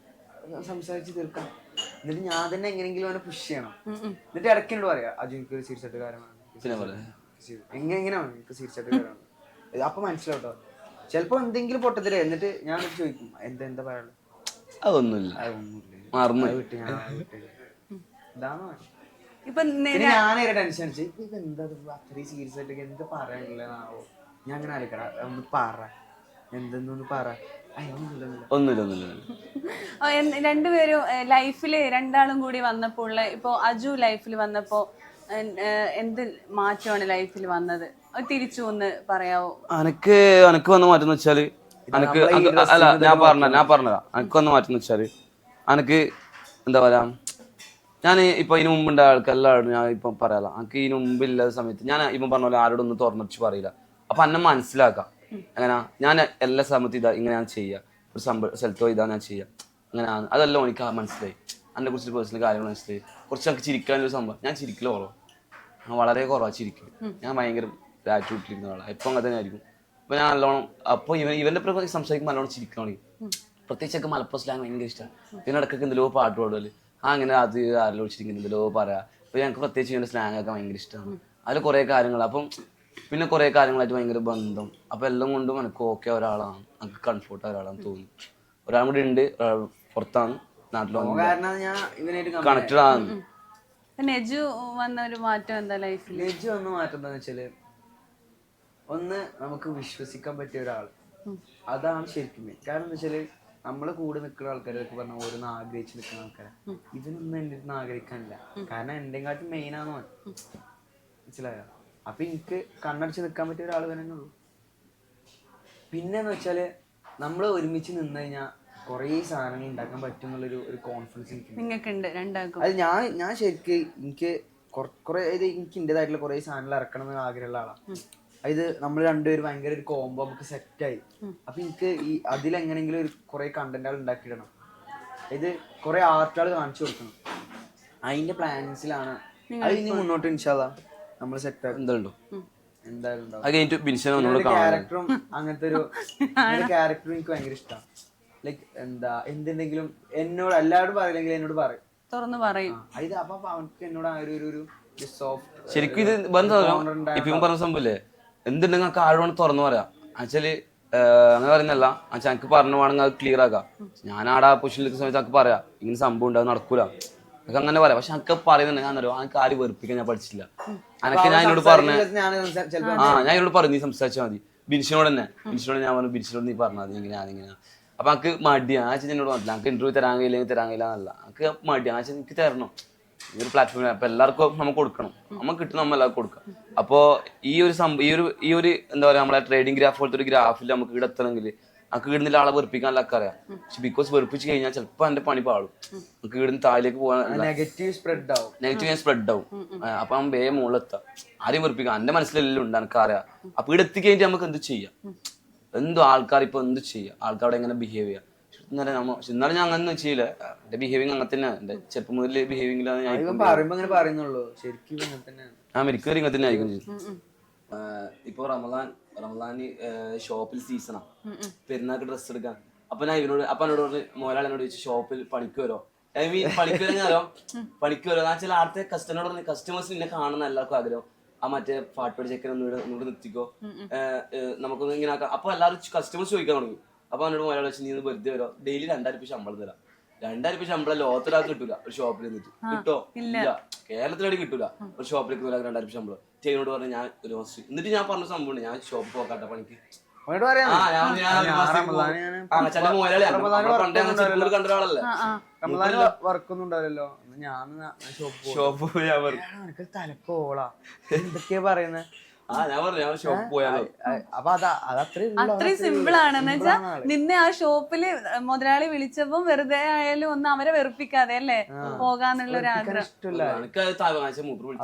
സംസാരിച്ച് തീർക്കാം. എന്നിട്ട് ഞാൻ തന്നെ എങ്ങനെയെങ്കിലും അവനെ പുഷ് ചെയ്യണം. എന്നിട്ട് ഇടയ്ക്ക് എന്നോട് പറയാം, അജു എനിക്ക് സീരിയസ് ആയിട്ട് കാര്യമാണ്, എങ്ങനെയാണ് എനിക്ക് സീരിയസ് ആയിട്ട് കാര്യമാണ്. അപ്പൊ മനസ്സിലാവട്ടോ. ചിലപ്പോ എന്തെങ്കിലും പൊട്ടത്തില്ല. എന്നിട്ട് ഞാൻ ചോദിക്കും, എന്താ പറയാ, അതൊന്നുമില്ല, ഞാനേറെ ടെൻഷൻ അടിച്ച് എന്താ അത്രയും സീരിയസ് ആയിട്ട് എന്താ പറയാനുള്ളതാവോ. ഞാൻ അങ്ങനെ ആലോചിക്കടാ, ഒന്ന് പറ, എന്തെന്നൊന്ന് പറ. രണ്ടുപേരും ലൈഫില് രണ്ടാളും കൂടി വന്നപ്പോൾ ഇപ്പൊ അജു ലൈഫിൽ വന്നപ്പോ എന്ത് മാറ്റമാണ് ലൈഫിൽ വന്നത്? തിരിച്ചു ഒന്ന് പറയാവോ? അനക്ക് വന്ന മാറ്റം എന്ന് വെച്ചാല് അല്ല ഞാൻ പറഞ്ഞതാ. അനക്ക് വന്ന മാറ്റം എന്ന് വെച്ചാല് അനക്ക് എന്താ പറയാ, ഞാൻ ഇപ്പൊ ഇതിന് മുമ്പുണ്ടായ ആൾക്കെല്ലാവരും ഞാൻ ഇപ്പൊ പറയാല, എനിക്ക് ഇതിന് മുമ്പില്ലാത്ത സമയത്ത് ഞാൻ ഇപ്പം പറഞ്ഞ പോലെ ആരോടൊന്നും തുറന്നിച്ച് പറയില്ല. അപ്പൊ എന്നെ മനസ്സിലാക്കാം. അങ്ങനെ ഞാൻ എല്ലാ സമയത്തും ഇതാ ഇങ്ങനെയാണ് ചെയ്യുക, ഒരു സ്ഥലത്തോ ഇതാ ഞാൻ ചെയ്യുക, അങ്ങനെയാണ്. അതെല്ലാം എനിക്ക് മനസ്സിലായി. എന്നെ കുറിച്ച് പേഴ്സണൽ കാര്യങ്ങൾ മനസ്സിലായി. കുറച്ച് എനിക്ക് ചിരിക്കാനൊരു സംഭവം, ഞാൻ ചിരിക്കൽ കുറവാണ്, ഞാൻ വളരെ കുറവാണ് ചിരിക്കൽ. ഞാൻ ഭയങ്കര ഗ്രാറ്റുവിറ്റിലിരുന്ന ആളാണ്, എപ്പോൾ അങ്ങനെ തന്നെ ആയിരിക്കും. അപ്പൊ ഞാൻ നല്ലോണം അപ്പൊ ഇവന്റെ പ്രതി സംസാരിക്കുമ്പോൾ നല്ലോണം ചിരിക്കണേ. പ്രത്യേകിച്ചൊക്കെ മലപ്പുറം സ്ലാങ് ഭയങ്കര ഇഷ്ടമാണ്. പിന്നെ ഇടയ്ക്കൊക്കെ എന്തെല്ലോ പാട്ട് പാടുമല്ലേ, അങ്ങനെ അത് ആരെല്ലോ ചിരിക്കുന്നത് എന്തെല്ലോ പറയാ. അപ്പൊ ഞങ്ങൾക്ക് പ്രത്യേകിച്ച് ഇവന്റെ സ്ലാങ് ഒക്കെ ഭയങ്കര ഇഷ്ടമാണ്. അതിൽ കുറെ കാര്യങ്ങൾ, അപ്പം പിന്നെ കുറെ കാര്യങ്ങളായിട്ട് ഭയങ്കര ബന്ധം. അപ്പൊ എല്ലാം കൊണ്ടും എനിക്ക് ഓക്കെ ഒരാളാണ്, എനിക്ക് കംഫോർട്ട് ഒരാളാണെന്ന് തോന്നുന്നു. ഒരാളും കൂടി ഉണ്ട്, പുറത്താണ്, നാട്ടിൽ കണക്റ്റഡ് ആണ്. നെജു വന്ന ഒരു മാറ്റം എന്താ ലൈഫിൽ? നെജു വന്ന മാറ്റം എന്താന്ന് വെച്ചാല്, ഒന്ന് നമുക്ക് വിശ്വസിക്കാൻ പറ്റിയ ഒരാൾ, അതാണ് ശരിക്കും. കാരണം എന്താ വെച്ചാല് നമ്മള് കൂടെ നിൽക്കുന്ന ആൾക്കാരൊക്കെ പറഞ്ഞ ഓരോന്ന് ആഗ്രഹിച്ച് നിൽക്കുന്ന ആൾക്കാരെ, ഇവനൊന്നും എൻ്റെ അടുത്ത് ആഗ്രഹിക്കാനില്ല. കാരണം എൻ്റെ കാട്ടി മെയിനാന്ന് മനസ്സിലായോ? അപ്പൊ എനിക്ക് കണ്ണടച്ച് നിൽക്കാൻ പറ്റിയ ഒരാൾ തന്നെ ഉള്ളൂ. പിന്നെന്ന് വെച്ചാല് നമ്മള് ഒരുമിച്ച് നിന്ന് കഴിഞ്ഞാൽ കുറേ സാധനങ്ങൾ ഉണ്ടാക്കാൻ പറ്റും എന്നുള്ളൊരു കോൺഫിഡൻസ് എനിക്ക്. അത് ഞാൻ ശരിക്ക് എനിക്ക് കുറെ എനിക്ക് ഇന്റേതായിട്ടുള്ള കുറെ സാധനങ്ങൾ ഇറക്കണം എന്ന് ആഗ്രഹമുള്ള ആളാണ്. ഇത് നമ്മൾ രണ്ടുപേരും ഭയങ്കര ഒരു കോംബോ നമുക്ക് സെറ്റായി. അപ്പൊ എനിക്ക് ഈ അതിലെങ്ങനെങ്കിലും ഒരു കുറെ കണ്ടന്റുകൾ ഉണ്ടാക്കിയിടണം. ഇത് കുറെ ആർട്ടുകൾ കാണിച്ചു കൊടുക്കണം. അതിന്റെ പ്ലാൻസിലാണ്. അത് ഇനി മുന്നോട്ട് ഇൻഷാ അല്ലാഹ് നമ്മൾ സെറ്റ് ആക്കും. എന്തായാലും ക്യാരക്ടറും അങ്ങനത്തെ ഒരു ക്യാരക്ടറും എനിക്ക് ഭയങ്കര ഇഷ്ടമാണ്. ലൈക്ക് എന്തെങ്കിലും എന്നോട് എല്ലാവരോടും പറയില്ലെങ്കിൽ എന്നോട് പറയും, തുറന്ന് പറയും. ഇത് അപ്പൊ അവർക്ക് എന്നോട് ആ ഒരു സോഫ്റ്റ്. ശരിക്കും ഇത് ഇപ്പം പറഞ്ഞ സംഭവല്ലേ, എന്തുണ്ടെങ്കിൽ നമുക്ക് ആഴമാണ് തുറന്നു പറയാം. എന്നുവെച്ചാല് അങ്ങനെ പറയുന്നല്ല, എന്നുവെച്ചാൽ എനിക്ക് പറഞ്ഞു വേണമെങ്കിൽ അത് ക്ലിയർ ആക്കാം. ഞാൻ ആടെ പൊസിഷനിൽ നിൽക്കുന്ന സമയത്ത് എനിക്ക് പറയാം ഇങ്ങനെ സംഭവം ഉണ്ട്, അത് നടക്കൂല, എനിക്ക് അങ്ങനെ പറയാം. പക്ഷെ എനിക്ക് പറയുന്നുണ്ട്, ഞാൻ അറിയാം എനിക്ക് ആരും വെറുപ്പിക്കാൻ ഞാൻ പഠിച്ചില്ല. അനക്ക് ഞാൻ എന്നോട് പറഞ്ഞ ഞാൻ എന്നോട് പറഞ്ഞു നീ സംസാരിച്ചാൽ മതി. ബിൻഷിനോട് തന്നെ, ബിൻഷിനോട് ഞാൻ പറഞ്ഞു ബിൻഷിനോട് നീ പറഞ്ഞാൽ മതി ഇങ്ങനെ അതിങ്ങനെ. അപ്പൊ എനിക്ക് മടിയാണ്. ആ എന്നോട് പറഞ്ഞില്ല എനിക്ക് ഇന്റർവ്യൂ തരാൻ കഴിയില്ല എന്നല്ല, എനിക്ക് മടിയാണ്. ആ എനിക്ക് തരണം ഈ ഒരു പ്ലാറ്റ്ഫോമിൽ. അപ്പൊ എല്ലാവർക്കും നമുക്ക് കൊടുക്കണം, നമുക്ക് കിട്ടും, നമ്മൾ എല്ലാവർക്കും കൊടുക്കാം. അപ്പോ ഈ ഒരു എന്താ പറയാ, നമ്മളെ ട്രേഡിംഗ് ഗ്രാഫ് പോലത്തെ ഒരു ഗ്രാഫിൽ നമുക്ക് ഇവിടെ എത്തണമെങ്കിൽ നമുക്ക് ഇവിടുന്ന് ആളെ വെറുപ്പിക്കാൻ എല്ലാവർക്കും അറിയാം. പക്ഷെ ബിക്കോസ് വെറുപ്പിച്ച് കഴിഞ്ഞാൽ ചിലപ്പോൾ എന്റെ പണി പാടും. നമുക്ക് ഇവിടുന്ന് താഴേക്ക് പോകാൻ നെഗറ്റീവ് സ്പ്രെഡ് ആവും. അപ്പൊ അവൻ വേഗം മുകളിലെത്താം. ആരെയും വെറുപ്പിക്കാം, എന്റെ മനസ്സിലെല്ലാം ഉണ്ട്, എനിക്ക് അറിയാം. അപ്പൊ ഇവിടെ എത്തിക്കഴിഞ്ഞിട്ട് നമുക്ക് എന്ത് ചെയ്യാം, എന്തോ ആൾക്കാർ ഇപ്പൊ എന്ത് ചെയ്യാം, ആൾക്കാരോട് എങ്ങനെ ബിഹേവ് ചെയ്യാം. എന്നാലും ഞാൻ അങ്ങനെ ചെയ്യില്ല. എന്റെ ബിഹേവിങ് അങ്ങനെ തന്നെ, എന്റെ ചെറുപ്പം മുതൽ ബിഹേവിംഗിലാണ് ഞാൻ മെരിക്കറി ഇങ്ങനെ തന്നെ ആയിരിക്കും ചെയ്തു. ഇപ്പൊ റമദാന് ഷോപ്പിൽ സീസണാ, പെരുന്നാൾക്ക് ഡ്രസ്സ് എടുക്കാൻ. അപ്പൊ ഞാൻ എന്നോട് പറഞ്ഞ് മോലാൾ എന്നോട് ചോദിച്ചു ഷോപ്പിൽ പണിക്ക് വരുമോ. ഐ മീൻ പണിക്ക് വരുന്നോ എന്ന് വെച്ചാൽ ആദ്യത്തെ കസ്റ്റമേഴ്സ് നിന്നെ കാണുന്ന എല്ലാവർക്കും ആഗ്രഹം, ആ മറ്റേ പാട്ട് പഠിച്ചേക്കൻ ഒന്നുകൂടെ നിർത്തിക്കോ, നമുക്കൊന്ന് ഇങ്ങനെ ആക്കാം. അപ്പൊ എല്ലാവരും കസ്റ്റമേഴ്സ് ചോദിക്കാൻ തുടങ്ങി അപ്പൊ അവനോട് മലയാളം വെച്ച് നീ ഒന്ന് വെറുതെ വരോ, ഡെയിലി 2000 രൂപ ശമ്പളം തരാം. 2000 രൂപ ശമ്പളം ലോകത്തൊരാൾക്ക് കിട്ടൂല ഒരു ഷോപ്പിൽ നിന്നിട്ട്. കിട്ടോ? ഇല്ല. കേരളത്തിലടി കിട്ടൂല ഒരു ഷോപ്പിലേക്ക് 2000 രൂപ ശമ്പളം. ചേനോട് പറഞ്ഞു ഞാൻ ഒരു മാസം, എന്നിട്ട് ഞാൻ പറഞ്ഞ സംഭവം ഞാൻ ഷോപ്പ് പോക്കാട്ടെ പണിക്ക്. വർക്കൊന്നും ഉണ്ടാവില്ലല്ലോ, ഞാൻ ഷോപ്പ് തലക്കോളാ എന്തൊക്കെയാ പറയുന്നത്. അപ്പൊ അത്രയും സിമ്പിൾ ആണ്. എന്ന് വെച്ചാ നിന്നെ ആ ഷോപ്പില് മുതലാളി വിളിച്ചപ്പോ വെറുതെ ആയാലും ഒന്ന് അവരെ വെറുപ്പിക്കാതെ അല്ലേ പോകാന്നുള്ള ഒരു ആഗ്രഹം.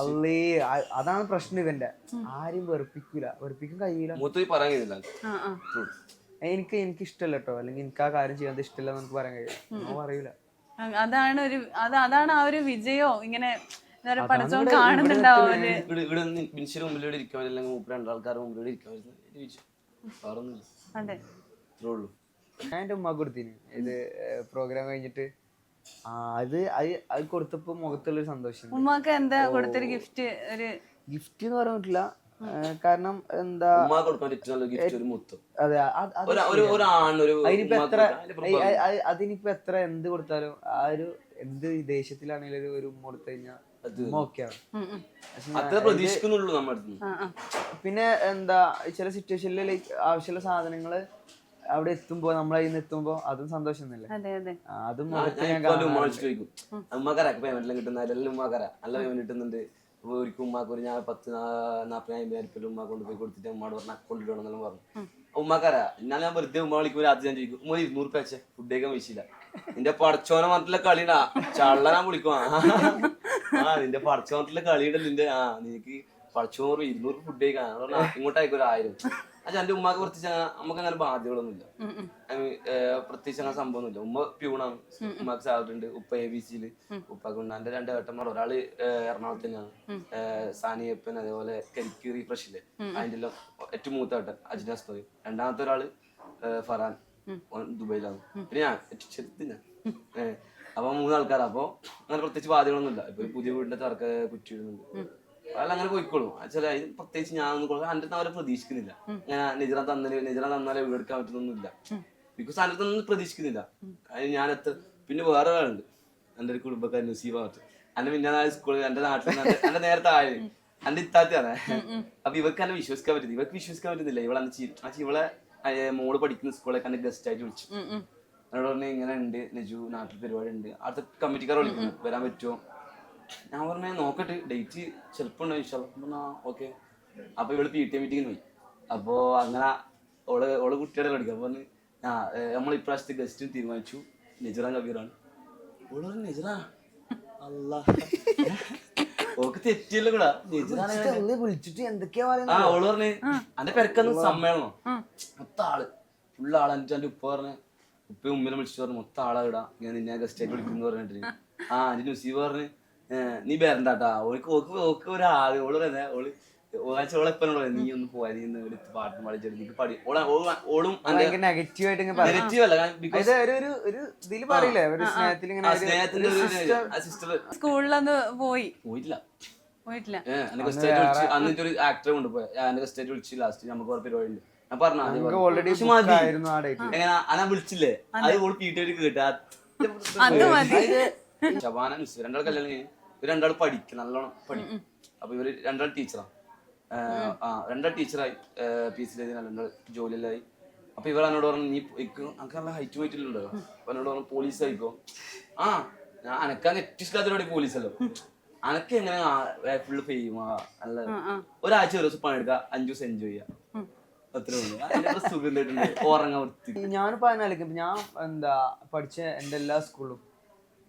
അല്ലേ അതാണ് പ്രശ്നം ഇവന്റെ. ആരും വെറുപ്പിക്കാൻ കഴിയില്ല. എനിക്ക് ഇഷ്ടമല്ല കേട്ടോ, അല്ലെങ്കിൽ എനിക്ക് ആ കാര്യം ചെയ്യാൻ ഇഷ്ടമല്ല നമുക്ക് പറയാൻ കഴിയില്ല, പറയൂല. അതാണ് ആ ഒരു വിജയോ ഇങ്ങനെ പടച്ചോൻ കാണുന്നുണ്ടാവും. ഞാൻ എന്റെ ഉമ്മ കൊടുത്തിന് ഇത് പ്രോഗ്രാം കഴിഞ്ഞിട്ട്. അത് കൊടുത്തപ്പോ മുഖത്തുള്ളൊരു സന്തോഷം. ഉമ്മാക്ക് എന്താ കൊടുത്തൊരു ഗിഫ്റ്റ്? ഒരു ഗിഫ്റ്റ് എന്ന് പറയാൻ പറ്റില്ല, കാരണം എന്താ അതിനിപ്പോ എത്ര എന്ത് കൊടുത്താലും ആ ഒരു എന്ത് ദേശത്തിലാണെങ്കിലും ഒരു ഉമ്മ കൊടുത്തു കഴിഞ്ഞാൽ പിന്നെ എന്താ ചില സിറ്റുവേഷനിൽ ലൈക്ക് ആവശ്യമുള്ള സാധനങ്ങള് അവിടെ എത്തുമ്പോ നമ്മളെ കയ്യിൽ നിന്ന് എത്തുമ്പോ അതും സന്തോഷം തന്നെയല്ലേ. അതും കിട്ടുന്നുണ്ട്. ഒരിക്കലും ഉമ്മാക്ക് ഒരു ഞാൻ 10,40,000 ഉമ്മ കൊണ്ടുപോയി കൊടുത്തിട്ട് ഉമ്മാട് പറഞ്ഞ അക്കൗണ്ട് ഇടണമെന്നെല്ലാം പറഞ്ഞു. ഉമ്മാക്കാരാ ഞാൻ വെറുതെ ഉമ്മ വിളിക്കുമ്പോൾ രാത്രി ഞാൻ ചോദിക്കും ഉമ്മ 200 രൂപ വെച്ചേ ഫുഡ് കഴിക്കാൻ വെച്ചില്ല. നിന്റെ പടച്ചോനെ പറഞ്ഞിട്ടുള്ള കളിടാ ചള്ള ഞാൻ വിളിക്കും. നിന്റെ പടച്ചോനത്തിലെ കളിയുടെ നിന്റെ നിനക്ക് പടച്ചോറ് 200 ഫുഡ് കഴിക്കാൻ ഇങ്ങോട്ടേക്ക് 1000. പക്ഷെ എന്റെ ഉമ്മാക്ക് പ്രത്യേകിച്ച് നമുക്ക് അങ്ങനെ ബാധ്യതകളൊന്നുമില്ല, പ്രത്യേകിച്ച് അങ്ങനെ സംഭവമൊന്നുമില്ല. ഉമ്മ പ്യൂണാണ്, ഉമ്മാക്ക് സാലറി ഉണ്ട്. ഉപ്പ ABC-ല് ഉപ്പാക്ക് ഉണ്ട്. എന്റെ 2 ഏട്ടന്മാർ, ഒരാള് എറണാകുളത്ത് തന്നെയാണ്, സാനിയപ്പൻ, അതേപോലെ കരിക്കീറി ഫ്രഷില്ലേ അതിന്റെ എല്ലാം ഏറ്റവും മൂത്ത ഏട്ടൻ അജ്നാസ്തോയി. രണ്ടാമത്തെ ഒരാള് ഫറാൻ ദുബൈയിലാണ്. പിന്നെ ഞാൻ ചെറുത്ത് ഞാൻ. അപ്പൊ 3 ആൾക്കാരാ. അപ്പൊ അങ്ങനെ പ്രത്യേകിച്ച് ബാധ്യതകളൊന്നുമില്ല. ഇപ്പൊ പുതിയ വീടിന്റെ തറക്ക കുറ്റിയിടുന്നുണ്ട്, അല്ല അങ്ങനെ പോയിക്കോളും. ചില പ്രത്യേകിച്ച് ഞാനൊന്നും എൻ്റെ അവരെ പ്രതീക്ഷിക്കുന്നില്ല. ഞാൻ നിജറ തന്നാലേ വീടെടുക്കാൻ പറ്റുന്നൊന്നുമില്ല. ബിക്കോസ് അതിൻ്റെ അടുത്തൊന്നും പ്രതീക്ഷിക്കുന്നില്ല. അതിന് ഞാനെത്ര പിന്നെ വേറെ ഒരാളുണ്ട് എൻ്റെ ഒരു കുടുംബക്കാരൻ നസീബാട്ട്. എന്റെ പിന്നെ സ്കൂളിൽ എന്റെ നാട്ടിൽ എന്റെ നേരത്തെ ആയത് എന്റെ ഇത്താത്തയാണ്. അപ്പൊ ഇവർക്ക് എന്നെ വിശ്വസിക്കാൻ പറ്റുന്നത്, ഇവർക്ക് വിശ്വസിക്കാൻ പറ്റുന്നില്ല. ഇവളെ മോള് പഠിക്കുന്ന സ്കൂളിലേക്ക് എന്നെ ഗസ്റ്റ് ആയിട്ട് വിളിച്ചു. എന്നോട് പറഞ്ഞ ഇങ്ങനെ ഉണ്ട് നെജു, നാട്ടിൽ പരിപാടി ഉണ്ട്, അടുത്ത കമ്മിറ്റിക്കാർ വിളിക്കുന്നു, വരാൻ പറ്റുമോ? ഞാൻ പറഞ്ഞ നോക്കട്ടെ, ഡേറ്റ് ചിലപ്പോ ഉണ്ടോ? ഓക്കെ. അപ്പൊ ഇവള് PTA മീറ്റിങ്ങിന് പോയി. അപ്പോ അങ്ങനെ ഓള് കുട്ടിയുടെ കളിക്കാം. അപ്പൊ പറഞ്ഞു നമ്മൾ ഇപ്രാവശ്യത്തെ ഗസ്റ്റും തീരുമാനിച്ചു, നെജറ കബീറാണ്. ഓള് പറഞ്ഞു നെജറ അല്ല ഓക്ക് തെറ്റിയല്ലോ കൂടാ. വിളിച്ചിട്ട് എന്തൊക്കെയാ ഓള് പറഞ്ഞ് എന്റെ പെരക്കൊന്നും സമ്മേളനം മൊത്തം ആള് ഫുള്ള് ആള്. എന്നിട്ട് എന്റെ ഉപ്പ പറഞ്ഞ് ഉപ്പയും ഉമ്മനെ വിളിച്ചു പറഞ്ഞു മൊത്തം ആളാ ഇടാ, ഞാൻ നിന്നെ ഗസ്റ്റ് ആയിട്ട് വിളിക്കുന്നു പറഞ്ഞിട്ട്. എന്റെ നുസീബ് പറഞ്ഞ് നീ വരണ്ടാട്ടാ, ഓക്ക് ഒരാള് ഓള് പറയുന്നേ ഓളെപ്പോഴും നീ ഒന്ന് പോയാ, നീ ഒന്ന് എടുത്ത് പാട്ടും പാടിച്ചെടുത്ത് നീക്ക് പാടി. ഓളും നെഗറ്റീവ് അല്ല, സിസ്റ്റർ സ്കൂളിലൊന്ന് പോയിട്ടില്ല. എന്നെ ഗസ്റ്റ് ആയിട്ട് വിളിച്ച് അന്നിട്ട് ഒരു ആക്ടറെ കൊണ്ടുപോയി. എന്നെ ഗസ്റ്റ് ആയിട്ട് വിളിച്ച് ലാസ്റ്റ് നമുക്ക് കുറെ പരിപാടി ഉണ്ട്. ഞാൻ പറഞ്ഞു എങ്ങനെ ഞാൻ വിളിച്ചില്ലേ, അത് ഓള് PTA കേട്ടാ. ശബാന നുസ് 2 ആൾ കല്യാണം കഴിഞ്ഞ്, 2 ആൾ പഠിക്കും, നല്ലോണം പഠിക്കും. അപ്പൊ ഇവര് 2 ആൾ ടീച്ചറാ. 2 ആൾ ടീച്ചറായി, PC 2 ജോലിയിലായി. അപ്പൊ ഇവർ എന്നോട് പറഞ്ഞു നീ എനിക്ക് നല്ല ഹൈറ്റ് പോയിട്ടില്ലല്ലോ. അപ്പൊ എന്നോട് പറഞ്ഞു പോലീസ് ആയിക്കോ. ഞാൻ അനക്കാൻ ഏറ്റവും ഇഷ്ടത്തിലൂടെ പോലീസല്ലോ. അനക്ക് എങ്ങനെ ഫുള്ള് ഫെയിമാ നല്ല ഒരാഴ്ച ഒരു ദിവസം പണിയെടുക്കുക, 5 ദിവസം എൻജോയ് ചെയ്യാം, അത്രേ ഉള്ളൂ. സുഖം ഉറങ്ങാൻ വൃത്തി. ഞാനിപ്പോ അതിനാലിക്കും ഞാൻ എന്താ പഠിച്ച എന്റെ എല്ലാ സ്കൂളിലും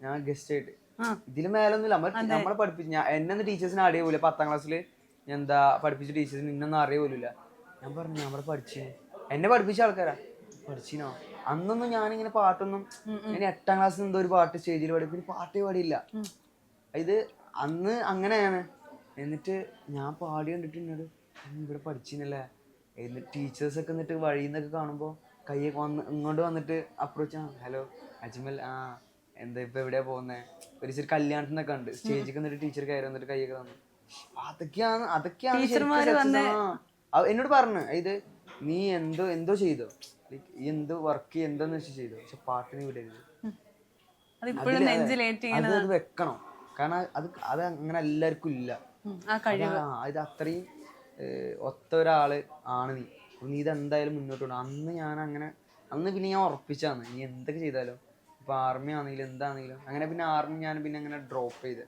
ഞാൻ ഗസ്റ്റ് ആയിട്ട് ഇതിന് മേലൊന്നുമില്ല. നമ്മളെ പഠിപ്പിച്ചു എന്നെ ടീച്ചേഴ്സിനെ അറിയ പോലും. 10ാം ക്ലാസ്സിൽ എന്താ പഠിപ്പിച്ച ടീച്ചേഴ്സിന് ഇന്നൊന്നും അറിയ പോലില്ല. ഞാൻ പറഞ്ഞു നമ്മളെ പഠിച്ചു, എന്നെ പഠിപ്പിച്ച ആൾക്കാരാ പഠിച്ചിനോ. അന്നൊന്നും ഞാനിങ്ങനെ പാട്ടൊന്നും, ഞാൻ 8ാം ക്ലാസ്സിൽ എന്തോ ഒരു പാട്ട് സ്റ്റേജിൽ പാടി, പാട്ടേ പാടിയില്ല. ഇത് അന്ന് അങ്ങനെയാണ്. എന്നിട്ട് ഞാൻ പാടി കണ്ടിട്ട് എന്നോട് ഇവിടെ പഠിച്ചിനല്ലേ. എന്നിട്ട് ടീച്ചേഴ്സൊക്കെ എന്നിട്ട് വഴിയിൽ നിന്നൊക്കെ കാണുമ്പോൾ കയ്യൊക്കെ ഇങ്ങോട്ട് വന്നിട്ട് അപ്രോച്ച് ഹലോ അജ്മൽ, എന്താ ഇപ്പൊ എവിടെയാ പോകുന്നത്? ഒരു ഇച്ചിരി കല്യാണത്തിനൊക്കെ ഉണ്ട്, സ്റ്റേജിൽ വന്നിട്ട് ടീച്ചർ കയറി വന്നിട്ട് കൈയൊക്കെ തന്നു. അതൊക്കെയാണ് എന്നോട് പറഞ്ഞു ഇത് നീ എന്തോ ചെയ്തോ, ഈ എന്ത് വർക്ക് എന്താന്ന് വെച്ചാൽ ചെയ്തു, പക്ഷെ പാട്ടിന് വിടരുത്. അതിപ്പോഴും നെഞ്ചിലേറ്റ് അത് വെക്കണം. കാരണം അത് അങ്ങനെ എല്ലാവർക്കും ഇല്ല. ഇത് അത്രയും ഒത്ത ഒരാള് ആണ് നീ ഇതെന്തായാലും മുന്നോട്ട് പോകണം. അന്ന് പിന്നെ ഞാൻ ഉറപ്പിച്ചാന്ന് നീ എന്തൊക്കെ ചെയ്താലും, ഇപ്പൊ ആർമി ആണെങ്കിലും എന്താണെങ്കിലും അങ്ങനെ. പിന്നെ ആർമി ഞാൻ പിന്നെ അങ്ങനെ ഡ്രോപ്പ് ചെയ്ത്.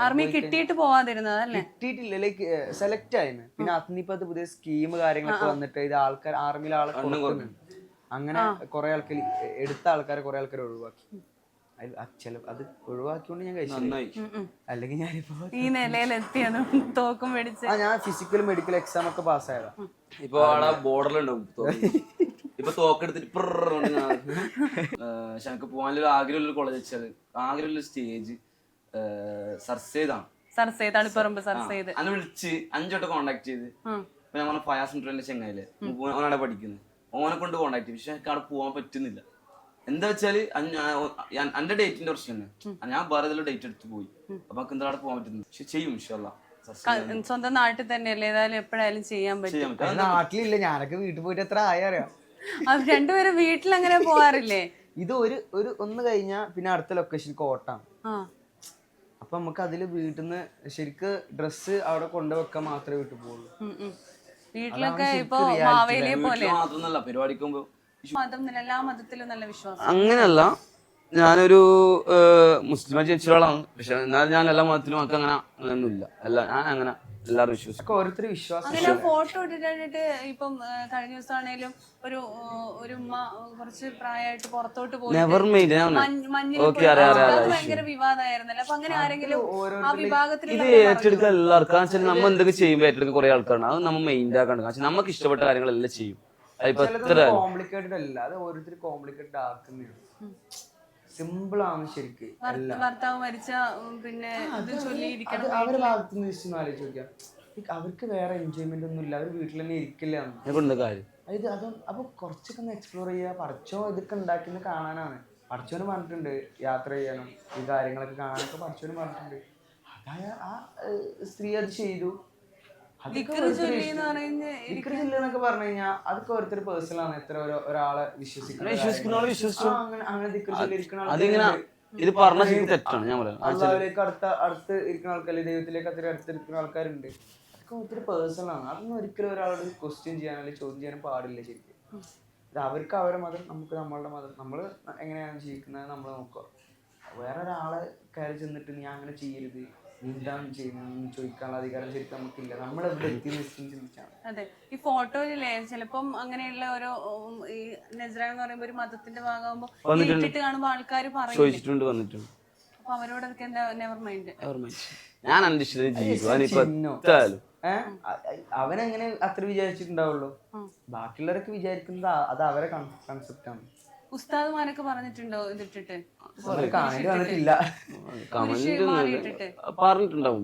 ആർമി കിട്ടിയിട്ട് പോവാതിരുന്നതല്ലേ? കിട്ടിയിട്ടില്ല, ലൈക്ക് സെലക്ട് ആയിരുന്നു. പിന്നെ അതിനിപ്പോ പുതിയ സ്കീം കാര്യങ്ങളൊക്കെ വന്നിട്ട് ഇത് ആൾക്കാർ ആർമിയിലെ ആളെ കൊടുക്കുന്നുണ്ട്. അങ്ങനെ കുറെ ആൾക്കാർ എടുത്ത ആൾക്കാരെ കുറെ ആൾക്കാർ ഒഴിവാക്കി. അത് ഒഴിവാക്കിയോണ്ട് ഞാൻ കഴിച്ചു. അല്ലെങ്കിൽ ഞാനിപ്പോ ഈ നിലയിലെത്തിയാണ് തോക്കും മേടിച്ച്. ഞാൻ ഫിസിക്കൽ മെഡിക്കൽ എക്സാം ഒക്കെ പാസ്സായതാ. ഇപ്പൊ ആളെ ബോർഡറിലുണ്ടാവും ഇപ്പൊ തോക്കെടുത്തിട്ട് പക്ഷെ എനിക്ക് പോകാനുള്ള ആഗ്രഹമുള്ള കോളേജ് വെച്ചാൽ ആഗ്രഹമുള്ള സ്റ്റേജ് സർസേതാണ്. അന്ന് വിളിച്ച് 5 വട്ടം കോണ്ടാക്ട് ചെയ്ത് ഞാൻ ഫയർ സെന്ററിലെ ചെങ്ങായില്ലേ ഓനാടെ പഠിക്കുന്നത്, ഓനെ കൊണ്ട് കോണ്ടാക്ട് ചെയ്തു. പക്ഷെ എനിക്ക് അവിടെ പോകാൻ പറ്റുന്നില്ല. എന്താ വെച്ചാല് എന്റെ ഡേറ്റിന്റെ പ്രശ്നം തന്നെ, ഞാൻ വേറെ ഏതെങ്കിലും ഡേറ്റ് എടുത്ത് പോയി. അപ്പൊ നമുക്ക് എന്താ അവിടെ പോകാൻ പറ്റുന്നത്? പക്ഷെ ചെയ്യും ഇൻഷാല്ലാ. സ്വന്തം നാട്ടിൽ തന്നെയല്ലേ, ഏതായാലും എപ്പോഴായാലും ചെയ്യാൻ പറ്റും. നാട്ടിലില്ല, ഞാനൊക്കെ വീട്ടിൽ പോയിട്ട് എത്ര ആയറിയാം. രണ്ടുപേരും വീട്ടിൽ അങ്ങനെ പോവാറില്ലേ? ഇത് ഒന്ന് കഴിഞ്ഞാ പിന്നെ അടുത്ത ലൊക്കേഷൻ കോട്ടാണ്. അപ്പൊ നമുക്ക് അതില് വീട്ടിൽ നിന്ന് ശരിക്ക് ഡ്രസ്സ് അവിടെ കൊണ്ടുവെക്കാൻ മാത്രമേ വീട്ടിൽ പോകുള്ളൂ. വീട്ടിലൊക്കെ ഇപ്പൊ മാവേലിയെ പോലെ പരിപാടിക്കുമ്പോ എല്ലാ മതത്തിലും നല്ല വിശ്വാസം. അങ്ങനെയല്ല, ഞാനൊരു മുസ്ലിം ജനിച്ചോളാണ്. പക്ഷെ എന്നാലും ഞാൻ എല്ലാ മതത്തിലും നമുക്ക് അങ്ങനെ ഒന്നുമില്ല. ഞാൻ അങ്ങനെ എല്ലാവരും വിശ്വസിക്കും. ഓരോരുത്തർ വിശ്വാസം. അങ്ങനെ ഫോട്ടോ ഇട്ടിട്ട് ഇപ്പം കഴിഞ്ഞ ദിവസം ആണേലും ഒരു ഉമ്മ കുറച്ച് പ്രായമായിട്ട് പുറത്തോട്ട് പോയി ഭയങ്കര വിവാദമായിരുന്നല്ലോ. അപ്പൊ അങ്ങനെ ആരെങ്കിലും ആ വിഭാഗത്തിൽ ഇത് ഏറ്റെടുക്കാൻ എല്ലാവർക്കും നമ്മൾ എന്തൊക്കെ ചെയ്യുമ്പോൾ ഏറ്റെടുക്കാൻ കുറെ ആൾക്കാരാണ്. അത് നമ്മൾ മെയിൻ ആക്കാണ്ട്. കാരണം നമുക്ക് ഇഷ്ടപ്പെട്ട കാര്യങ്ങളെല്ലാം ചെയ്യും. കോംപ്ലിക്കേറ്റഡ് അല്ല, അത് ഓരോരുത്തർ കോംപ്ലിക്കേറ്റഡ് ആക്കുന്നില്ല. സിമ്പിൾ ആണ് ശരിക്ക്. ഭർത്താവ് മരിച്ച പിന്നെ അവരുടെ ഭാഗത്ത് നിന്ന് ആലോചിച്ച് നോക്കിയാ അവർക്ക് വേറെ എൻജോയ്മെന്റ് ഒന്നും ഇല്ല. അവർ വീട്ടിൽ തന്നെ ഇരിക്കില്ല. അപ്പൊ കുറച്ചൊക്കെ ഒന്ന് എക്സ്പ്ലോർ ചെയ്യാ. പഠിച്ചോ ഇതൊക്കെ ഉണ്ടാക്കിയെന്ന് കാണാനാണ്. പഠിച്ചോന് പറഞ്ഞിട്ടുണ്ട് യാത്ര ചെയ്യാനും ഈ കാര്യങ്ങളൊക്കെ കാണാനൊക്കെ പഠിച്ചോന് പറഞ്ഞിട്ടുണ്ട്. അതായ ആ സ്ത്രീ അത് ചെയ്തു. എന്നൊക്കെ പറഞ്ഞു കഴിഞ്ഞാൽ അതൊക്കെ ഓരോരുത്തർ പേഴ്സണൽ ആണ്. എത്ര ഒരാളെ വിശ്വസിക്കുന്നത് അടുത്ത് ഇരിക്കുന്ന ആൾക്കാർ, ദൈവത്തിലേക്ക് അത്ര അടുത്തിരിക്കുന്ന ആൾക്കാരുണ്ട്. അതൊക്കെ ഒത്തിരി പേഴ്സണൽ ആണ്. അതൊന്നും ഒരിക്കലും ഒരാളോട് ക്വസ്റ്റ്യൻ ചെയ്യാനോ അല്ലെങ്കിൽ ചോദ്യം ചെയ്യാനും പാടില്ല. ശരിക്കും ഇത് അവർക്ക് അവരുടെ മതം, നമുക്ക് നമ്മളുടെ മതം. നമ്മൾ എങ്ങനെയാണ് ജീവിക്കുന്നത് നമ്മൾ നോക്കുക. വേറെ ഒരാളെ കയറി ചെന്നിട്ട് നീ അങ്ങനെ ചെയ്യരുത്, എന്താണ് ചെയ്യുന്നത് ചോദിക്കാനുള്ള അധികാരം ശരിക്കും നമുക്കില്ല. നമ്മളെവിടെ എത്തി ചിന്തിച്ചാണ്. അതെ, ഈ ഫോട്ടോയിലേ ചിലപ്പം അങ്ങനെയുള്ള ഓരോ ഈ നസ്രാൻ എന്ന് പറയുമ്പോ ഒരു മതത്തിന്റെ ഭാഗമാകുമ്പോ ഇട്ടിട്ട് കാണുമ്പോ ആൾക്കാർ ചോദിച്ചിട്ടുണ്ട്, വന്നിട്ടുണ്ട്. അപ്പൊ അവരോടൊക്കെ എന്താ നെവർ മൈൻഡ്. ഞാൻ അവനെങ്ങനെ അത്ര വിചാരിച്ചിട്ടുണ്ടാവുള്ളൂ. ബാക്കിയുള്ളവരൊക്കെ വിചാരിക്കുന്നത് അത് അവരെ കൺസെപ്റ്റ് ആണ്. ഉസ്താദുമാരൊക്കെ പറഞ്ഞിട്ടുണ്ടോ ഇതിട്ടിട്ട്? പറഞ്ഞിട്ടുണ്ടാവും,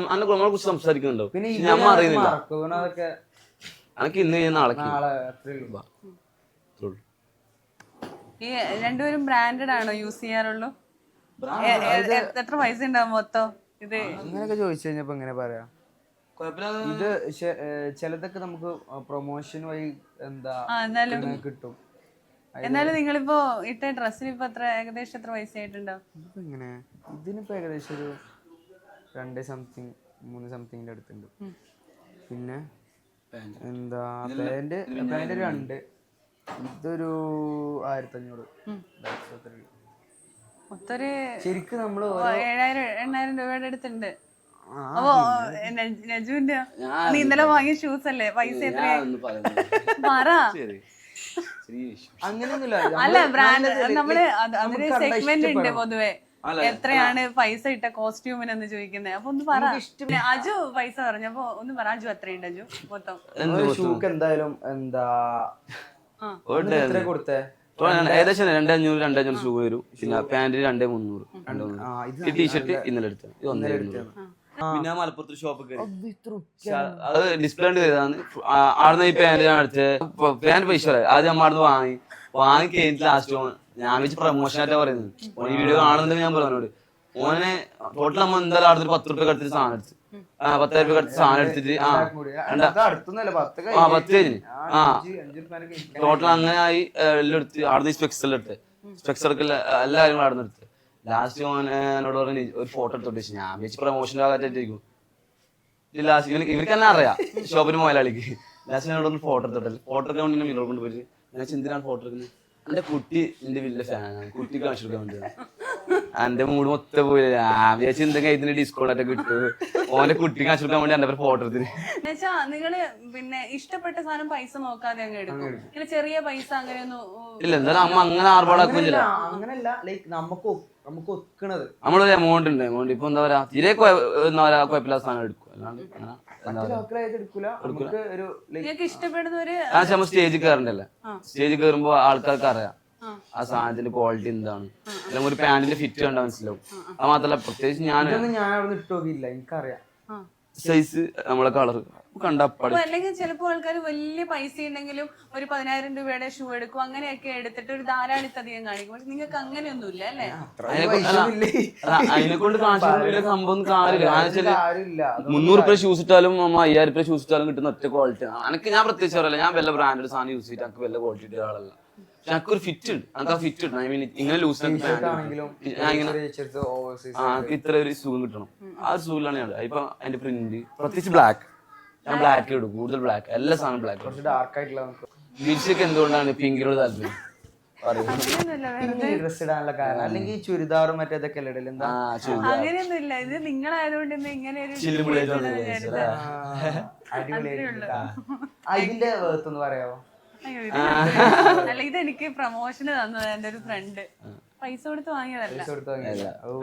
നമ്മളെ കുറിച്ച് സംസാരിക്കുന്നുണ്ടാവും. പിന്നെ നമ്മൾ അറിയുന്നില്ല. എനിക്ക് ഇന്ന് നാളെ ഈ രണ്ടുപേരും ബ്രാൻഡഡ് ആണോ യൂസ് ചെയ്യാറുള്ളൂ? എത്ര പൈസ ഉണ്ടാവും മൊത്തം ഇത്? അങ്ങനെയൊക്കെ ചോദിച്ചു കഴിഞ്ഞപ്പോ എങ്ങനെ പറയാ. ഇത് ചിലതൊക്കെ നമുക്ക് പ്രൊമോഷൻ വഴി എന്താ കിട്ടും. എന്നാലും നിങ്ങളിപ്പോ ഇട്ട ഡ്രസ്സിന് ഇപ്പൊ ഏകദേശം എത്ര പൈസ ആയിട്ടുണ്ടോ? ഇങ്ങനെ ഇതിനിപ്പോ ഏകദേശം ഒരു 2 സംതിങ്ങിന്റെ അടുത്തുണ്ട്. പിന്നെ എന്താ പാന്റ് 2, ഇതൊരു 1500. മൊത്തൊരു ശരിക്കും നമ്മള് 7,000-8,000 രൂപയുടെ അടുത്തുണ്ട്. അപ്പൊ നജുവിന്റെ നീ ഇന്നലെ വാങ്ങിയ ഷൂസ് അല്ലേ, പൈസ എത്രയായി പറ. അങ്ങനെയൊന്നുമില്ല. അല്ല ബ്രാൻഡ് നമ്മള് അതൊരു സെഗ്മെന്റ് ഉണ്ട് പൊതുവെ. എത്രയാണ് പൈസ ഇട്ട കോസ്റ്റ്യൂമിനെന്ന് ചോദിക്കുന്നത്. അപ്പൊ ഒന്ന് പറ. അജു പൈസ പറഞ്ഞപ്പോ ഒന്ന് പറ. അജു എത്രയുണ്ട് അജു മൊത്തം? ഷൂക്ക് എന്തായാലും എന്താ കൊടുത്തേ? ഏകദേശം 2,500 ഷൂ വരും. പിന്നെ പാന്റ് 2,300. ടീഷർട്ട് ഇന്നലെ എടുത്തത്, ഇത് 1,200. പിന്നെ മലപ്പുറത്ത് ഷോപ്പ് അത് ഡിസ്പ്ലേ ചെയ്തതാണ്. ആടുന്ന ഈ പാന്റ് ഞാൻ എടുത്തത്. പാന്റ് പൈസ ആദ്യം നമ്മ അടുത്ത് വാങ്ങി കഴിഞ്ഞിട്ട് ലാസ്റ്റ് ഞാൻ വെച്ച് പ്രൊമോഷൻ ആയിട്ടാ പറയുന്നത്. ഈ വീഡിയോ കാണുന്നത് ഞാൻ പറഞ്ഞോട് ഓനെ ടോട്ടൽ നമ്മ എന്തായാലും അടുത്തൊരു 10 രൂപ എടുത്തിട്ട് സാധനം എടുത്ത് 10,000 രൂപ സാധനം എടുത്തിട്ട് അടുത്തൊന്നല്ല 10 10 കഴിഞ്ഞ് ടോട്ടൽ അങ്ങനെ ആയി എല്ലാം എടുത്ത് അവിടെ സ്പെക്സ് എല്ലാം എടുത്ത് സ്പെക്സ് എടുക്കില്ല എല്ലാ കാര്യങ്ങളും അവിടെ നിന്ന് എടുത്ത് ലാസ്റ്റ് എന്നോട് പറഞ്ഞ് ഒരു ഫോട്ടോ എടുത്തോട്ട് ഞാൻ വെച്ച് പ്രൊമോഷൻ്റെ ഭാഗത്തായിരിക്കും ലാസ്റ്റ് ഇവർക്ക് തന്നെ അറിയാം ഷോപ്പിന് മുതലാളിക്ക് ലാസ്റ്റ് എന്നോട് ഫോട്ടോ എടുത്തോട്ടെ ഫോട്ടോ എടുക്കാൻ വേണ്ടി മിറർ കൊണ്ട് പോയിട്ട് ഞാൻ എന്തിനാണ് ഫോട്ടോ എടുക്കുന്നത് എന്റെ കുട്ടി എന്റെ വലിയ ഫാനാണ് കുട്ടിക്ക് കാണിച്ചു കൊടുക്കാൻ വേണ്ടി എന്റെ മൂഡ് മൊത്തം പോയി ഞാൻ വിചാരിച്ചു എന്തെങ്കിലും ഇതിന് ഡിസ്കൗണ്ട് ഒക്കെ കിട്ടും ഓന്റെ കുട്ടിക്ക് കാണിച്ചു കൊടുക്കാൻ വേണ്ടി എന്റെ ഫോട്ടോ എടുത്തിന് എന്നുവെച്ചാ നിങ്ങള് പിന്നെ ഇഷ്ടപ്പെട്ട സാധനം പൈസ നോക്കാതെ അങ്ങ് എടുക്കും ഇങ്ങനെ ചെറിയ പൈസ അങ്ങനെയൊന്നും ഇല്ല എന്തായാലും അമ്മ അങ്ങനെ ആർഭാടാക്കുന്നില്ല അങ്ങനല്ല ലൈക്ക് നമുക്ക് ഒക്കണത് നമ്മളൊരു എമൗണ്ട് ഉണ്ട് എമൗണ്ട് ഇപ്പൊ എന്താ പറയാ തീരെ എന്താ പറയാ കുഴപ്പമില്ലാത്ത സാധനം എടുക്കും അല്ലാണ്ട് നിങ്ങൾക്ക് ഇഷ്ടപ്പെടുന്ന ഒരു നമ്മൾ സ്റ്റേജിൽ കയറണ്ടല്ലേ സ്റ്റേജിൽ കയറുമ്പോ ആൾക്കാർക്ക് അറിയാം ആ സാധനത്തിന്റെ ക്വാളിറ്റി എന്താണ് അല്ലെങ്കിൽ ഒരു പാന്റിന്റെ ഫിറ്റ് കണ്ടാൽ മനസ്സിലാവും അത് മാത്രല്ല പ്രത്യേകിച്ച് ഞാൻ അവിടെ ഇട്ട് നോക്കിയില്ല എനിക്കറിയാം സൈസ് നമ്മളെ കളർ കണ്ടപ്പാട് അല്ലെങ്കിൽ ചിലപ്പോ ആൾക്കാർ വലിയ പൈസ ഉണ്ടെങ്കിലും ഒരു 10,000 രൂപയുടെ ഷൂ എടുക്കും അങ്ങനെയൊക്കെ എടുത്തിട്ട് ഒരു ധാരാളിത്തധികം കാണിക്കും പക്ഷെ നിങ്ങൾക്ക് അങ്ങനെയൊന്നും ഇല്ല അല്ലേ അതിനെ കൊണ്ട് കാണിച്ച സംഭവം കാര്യമില്ല 300 രൂപ ഷൂസ് ഇട്ടാലും 5,000 രൂപ ഷൂസ് ഇട്ടാലും കിട്ടുന്ന ഒറ്റ ക്വാളിറ്റി എനിക്ക് ഞാൻ പ്രത്യേകിച്ച് പറയല്ല ഞാൻ വല്ല ബ്രാൻഡഡ് സാധനം യൂസ് ചെയ്തിട്ട് എനിക്ക് വല്ല ക്വാളിറ്റി ആളല്ല പക്ഷെ എനിക്ക് ഒരു ഫിറ്റ് ഉണ്ട് എനിക്ക് ആ ഫിറ്റ് ഉണ്ട് ഐ മീൻ ഇങ്ങനെ ലൂസ് എനിക്ക് ഇത്ര ഒരു സുഖം കിട്ടണം ആ ഒരു സുഖിലാണ് ഞാൻ ഇപ്പൊ അതിന്റെ പ്രിന്റ് പ്രത്യേകിച്ച് ബ്ലാക്ക് ഞാൻ ബ്ലാക്ക് ഇടും കൂടുതൽ ബ്ലാക്ക് എല്ലാ സാധനം ബ്ലാക്ക് ഡാർക്ക് ആയിട്ടുള്ള ബീച്ചൊക്കെ എന്തുകൊണ്ടാണ് പിങ്കിനോട് താല്പര്യം ഡ്രസ് ഇടാനുള്ള കാരണം അല്ലെങ്കിൽ ചുരിദാറും മറ്റേതൊക്കെ ഇടല് എന്താ അങ്ങനെയൊന്നും ഇല്ല ഇത് നിങ്ങളായതുകൊണ്ട് ഇങ്ങനെ ഒരു അടിപൊളിയായിട്ടുണ്ട് ഇതിന്റെ വേർത്ത് ഒന്ന് പറയാമോ അല്ല ഇതെനിക്ക് പ്രൊമോഷന് തന്നത് എന്റെ ഒരു ഫ്രണ്ട് പൈസ കൊടുത്ത് വാങ്ങിയതല്ല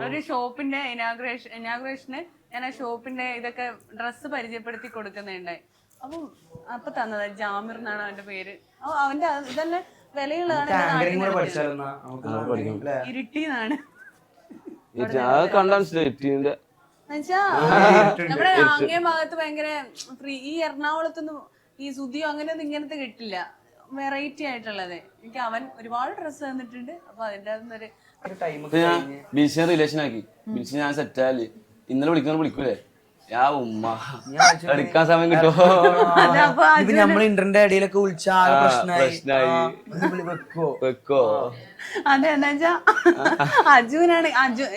ഒരു ഷോപ്പിന്റെ ഇനാഗ്രേഷന് ഞാൻ ആ ഷോപ്പിന്റെ ഇതൊക്കെ ഡ്രസ്സ് പരിചയപ്പെടുത്തി കൊടുക്കുന്നുണ്ടായി അപ്പൊ തന്നതാ ജാമിർ എന്നാണ് അവന്റെ പേര് അവന്റെ ഇതെല്ലാം വിലയുള്ളതാണ് ഇരുട്ടിന്നാണ് എന്നുവെച്ചാ നമ്മുടെ അങ്ങേ ഭാഗത്ത് ഭയങ്കര ഫ്രീ ഈ എറണാകുളത്തൊന്നും ഈ സുതിയോ അങ്ങനെയൊന്നും ഇങ്ങനത്തെ കിട്ടില്ല വെറൈറ്റി ആയിട്ടുള്ളത് എനിക്ക് അവൻ ഒരുപാട് ഡ്രസ്സ് തന്നിട്ടുണ്ട് അപ്പൊ അതിന്റെ അതൊന്നൊരു ബിൽസിനെ റിലേഷൻ ആക്കി ബിൽസി ഞാൻ സെറ്റാല് ഇന്നലെ വിളിക്കൂലേ യാ ഉമ്മ എടുക്കാൻ സമയം കിട്ടുമോ നമ്മള് ഇന്റർനെറ്റ് ഇടയിലൊക്കെ വിളിച്ചാ പ്രശ്നമായി വെക്കോ അതെ എന്താ അജുവിനാണ്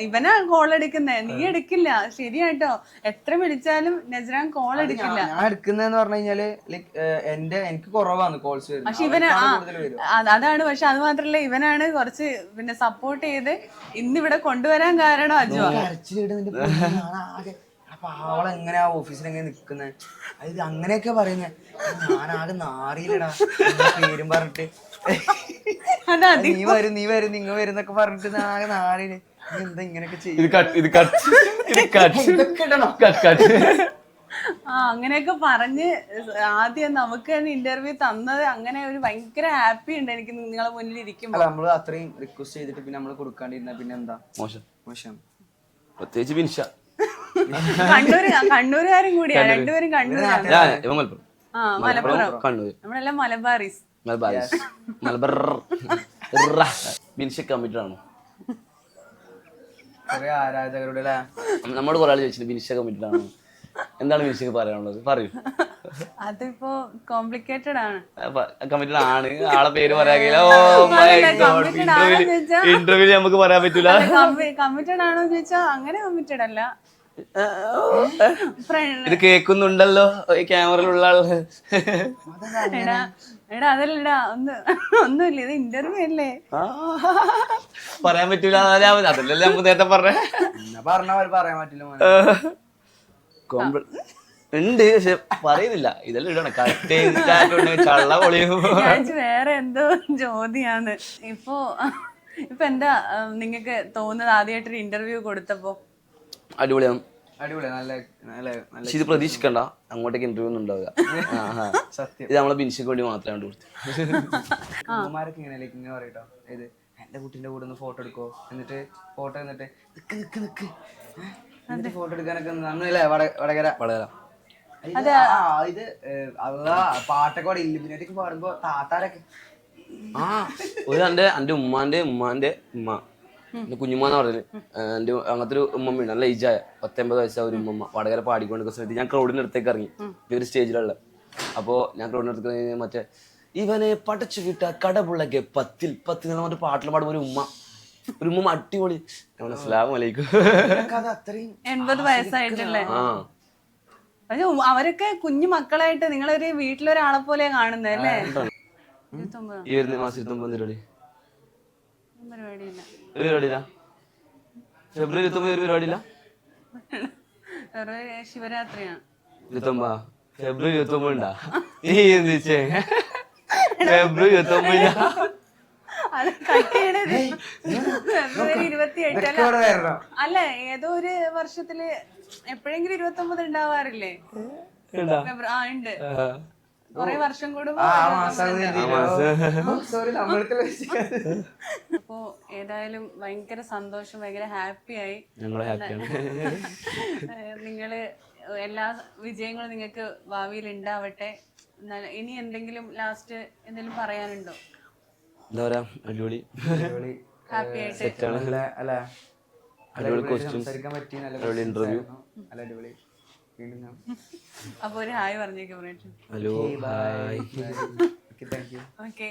ഇവനാ കോൾ എടുക്കുന്നേ നീ എടുക്കില്ല ശരിയാട്ടോ എത്ര വിളിച്ചാലും നസ്രാൻ കോൾ എടുക്കില്ല ഞാൻ എടുക്കുന്നതെന്ന് പറഞ്ഞു കഴിഞ്ഞാല് എനിക്ക് കുറവാണ് കോൾസ് പക്ഷെ ഇവന് അതാണ് പക്ഷെ അത് മാത്രല്ല ഇവനാണ് കുറച്ച് പിന്നെ സപ്പോർട്ട് ചെയ്ത് ഇന്നിവിടെ കൊണ്ടുവരാൻ കാരണം അജു അവളെ എങ്ങനെയാ ഓഫീസിൽ എങ്ങനെ നിക്കുന്നത് അത് അങ്ങനെയൊക്കെ പറയുന്നേ ഞാനാകെ നാറിയില്ലടാ പേരും പറഞ്ഞിട്ട് നീ വരും നിങ്ങ വരുന്നൊക്കെ പറഞ്ഞിട്ട് ആകെ നാറിയില് എന്താ ഇങ്ങനെയൊക്കെ ചെയ്യും അങ്ങനെയൊക്കെ പറഞ്ഞ് ആദ്യം നമുക്ക് തന്നെ ഇന്റർവ്യൂ തന്നത് അങ്ങനെ ഒരു ഭയങ്കര ഹാപ്പി ഉണ്ട് എനിക്ക് നിങ്ങളെ മുന്നിൽ ഇരിക്കുമ്പോ നമ്മള് അത്രയും റിക്വസ്റ്റ് ചെയ്തിട്ട് പിന്നെ നമ്മള് കൊടുക്കാണ്ടിരുന്ന പിന്നെ എന്താ മോശം പ്രത്യേകിച്ച് ബിൻഷ കണ്ണൂരുകാരും കൂടിയാണ് രണ്ടുപേരും കണ്ണൂരാണ് മലപ്പുറം നമ്മളെല്ലാം മലബാറീസ് ബിൻഷ കമ്മിറ്റഡ് ആണ് ആരാധകരുടെ നമ്മോട് കുറെ ആൾ ചോദിച്ചത് ബിൻഷ കമ്മിറ്റഡ് ആണ് എന്താണ് ബിൻഷക്ക് പറയാനുള്ളത് പറയൂ അതിപ്പോ കോംപ്ലിക്കേറ്റഡ് ആണ് കമ്മിറ്റഡ് ആണ് ആളെ പേര് പറയാ ഇന്റർവ്യൂ നമുക്ക് പറയാൻ പറ്റൂല കമ്മിറ്റഡ് ആണോ ചോദിച്ചാ അങ്ങനെ കമ്മിറ്റഡ് അല്ല ഇത് കേക്കുന്നുണ്ടല്ലോ ഈ ക്യാമറയിലുള്ള ആള് എടാ അതല്ലടാ ഒന്നുമില്ല ഇത് ഇന്റർവ്യൂ അല്ലേ പറയാൻ പറ്റൂല അതല്ലല്ലേ നമുക്ക് നേരത്തെ പറയാൻ പറ്റില്ല ഉണ്ട് പക്ഷെ പറയുന്നില്ല ഇതെല്ലാം ഇടണം കള്ള പൊളിയും വേറെ എന്തോ ചോദ്യാണ് ഇപ്പൊ എന്താ നിങ്ങക്ക് തോന്നുന്നത് ആദ്യമായിട്ടൊരു ഇന്റർവ്യൂ കൊടുത്തപ്പോ അടിപൊളിയാണ് നല്ല ഇത് പ്രതീക്ഷിക്കണ്ട അങ്ങോട്ടേക്ക് ഇന്റർവ്യൂ ഒന്നും ഉണ്ടാവുക ഇത് നമ്മളെ ബിൻഷയ്ക്ക് വേണ്ടി മാത്രമേ കൊടുത്തു ഇങ്ങനെ പറയട്ടോ ഇത് എന്റെ കുട്ടീന്റെ കൂടെ ഒന്ന് ഫോട്ടോ എടുക്കോ എന്നിട്ട് ഫോട്ടോ എന്നിട്ട് ഫോട്ടോ എടുക്കാനൊക്കെ നന്നല്ലേ വടകര ഇത് പാട്ടൊക്കെ പാടി ഇല്ലുമിനേറ്റൊക്കെ പാടുമ്പോ താത്താരൊക്കെ ഒരു എന്റെ ഉമ്മാന്റെ ഉമ്മ എന്റെ കുഞ്ഞുമ്മാന്ന് പറഞ്ഞത് എന്റെ അങ്ങനത്തെ ഒരു ഉമ്മമ്മയുണ്ട് നല്ല ഏജായ 19 വയസ്സായ ഒരു ഉമ്മമ്മ വടകര പാടിക്കൊണ്ടിരിക്കുന്ന സമയത്ത് ഞാൻ ക്രൗഡിന്റെ അടുത്തേക്ക് ഇറങ്ങി ഒരു സ്റ്റേജിലുള്ള അപ്പോൾ ഞാൻ ക്രൗഡിന്റെ അടുത്തേക്ക് മറ്റേ ഇവനെ പടച്ചു വിട്ട കടപുള്ളക്കെ 10 എന്ന് പറഞ്ഞ പാട്ടിൽ പാടും ഒരു ഉമ്മ അടിപൊളി അസ്സലാമു അലൈക്കും. 80 വയസ്സായിട്ടല്ലേ? ആ പക്ഷെ അവരൊക്കെ കുഞ്ഞു മക്കളായിട്ട് നിങ്ങളൊരു വീട്ടിലൊരാളെ പോലെ കാണുന്നത് അല്ലേ? ഈ വരുന്ന മാസം 29 പരിപാടിയില്ല. ഒരു പരിപാടിയില്ല ഫെബ്രുവരി 29 ഒരു പരിപാടിയില്ല. ശിവരാത്രിയാണ് 29 ഫെബ്രുവരി 29 ഉണ്ടാ നീ എന്തിച്ചേ ഫെബ്രുവരി 29 അത് കട്ട് ചെയ്യണത് ഫെബ്രുവരി 28 അല്ല ഏതോ ഒരു വർഷത്തില് എപ്പോഴെങ്കിലും 29 ഉണ്ടാവാറില്ലേ? ആ ഉണ്ട്, കൊറേ വർഷം കൂടുമ്പോ. അപ്പോ ഏതായാലും ഭയങ്കര സന്തോഷം, ഭയങ്കര ഹാപ്പിയായി. നിങ്ങള് എല്ലാ വിജയങ്ങളും നിങ്ങൾക്ക് ഭാവിയിൽ ഉണ്ടാവട്ടെ. ഇനി എന്തെങ്കിലും ലാസ്റ്റ് എന്തെങ്കിലും പറയാനുണ്ടോ? എന്താ പറയാ, അടിപൊളി ഹാപ്പി ആയിട്ട് അടിപൊളി ക്വസ്റ്റ്യൻസ്, അടിപൊളി ഇന്റർവ്യൂ. അപ്പൊ ഒരു ഹായ് പറഞ്ഞേക്ക്. Hello hi. ഓക്കെ.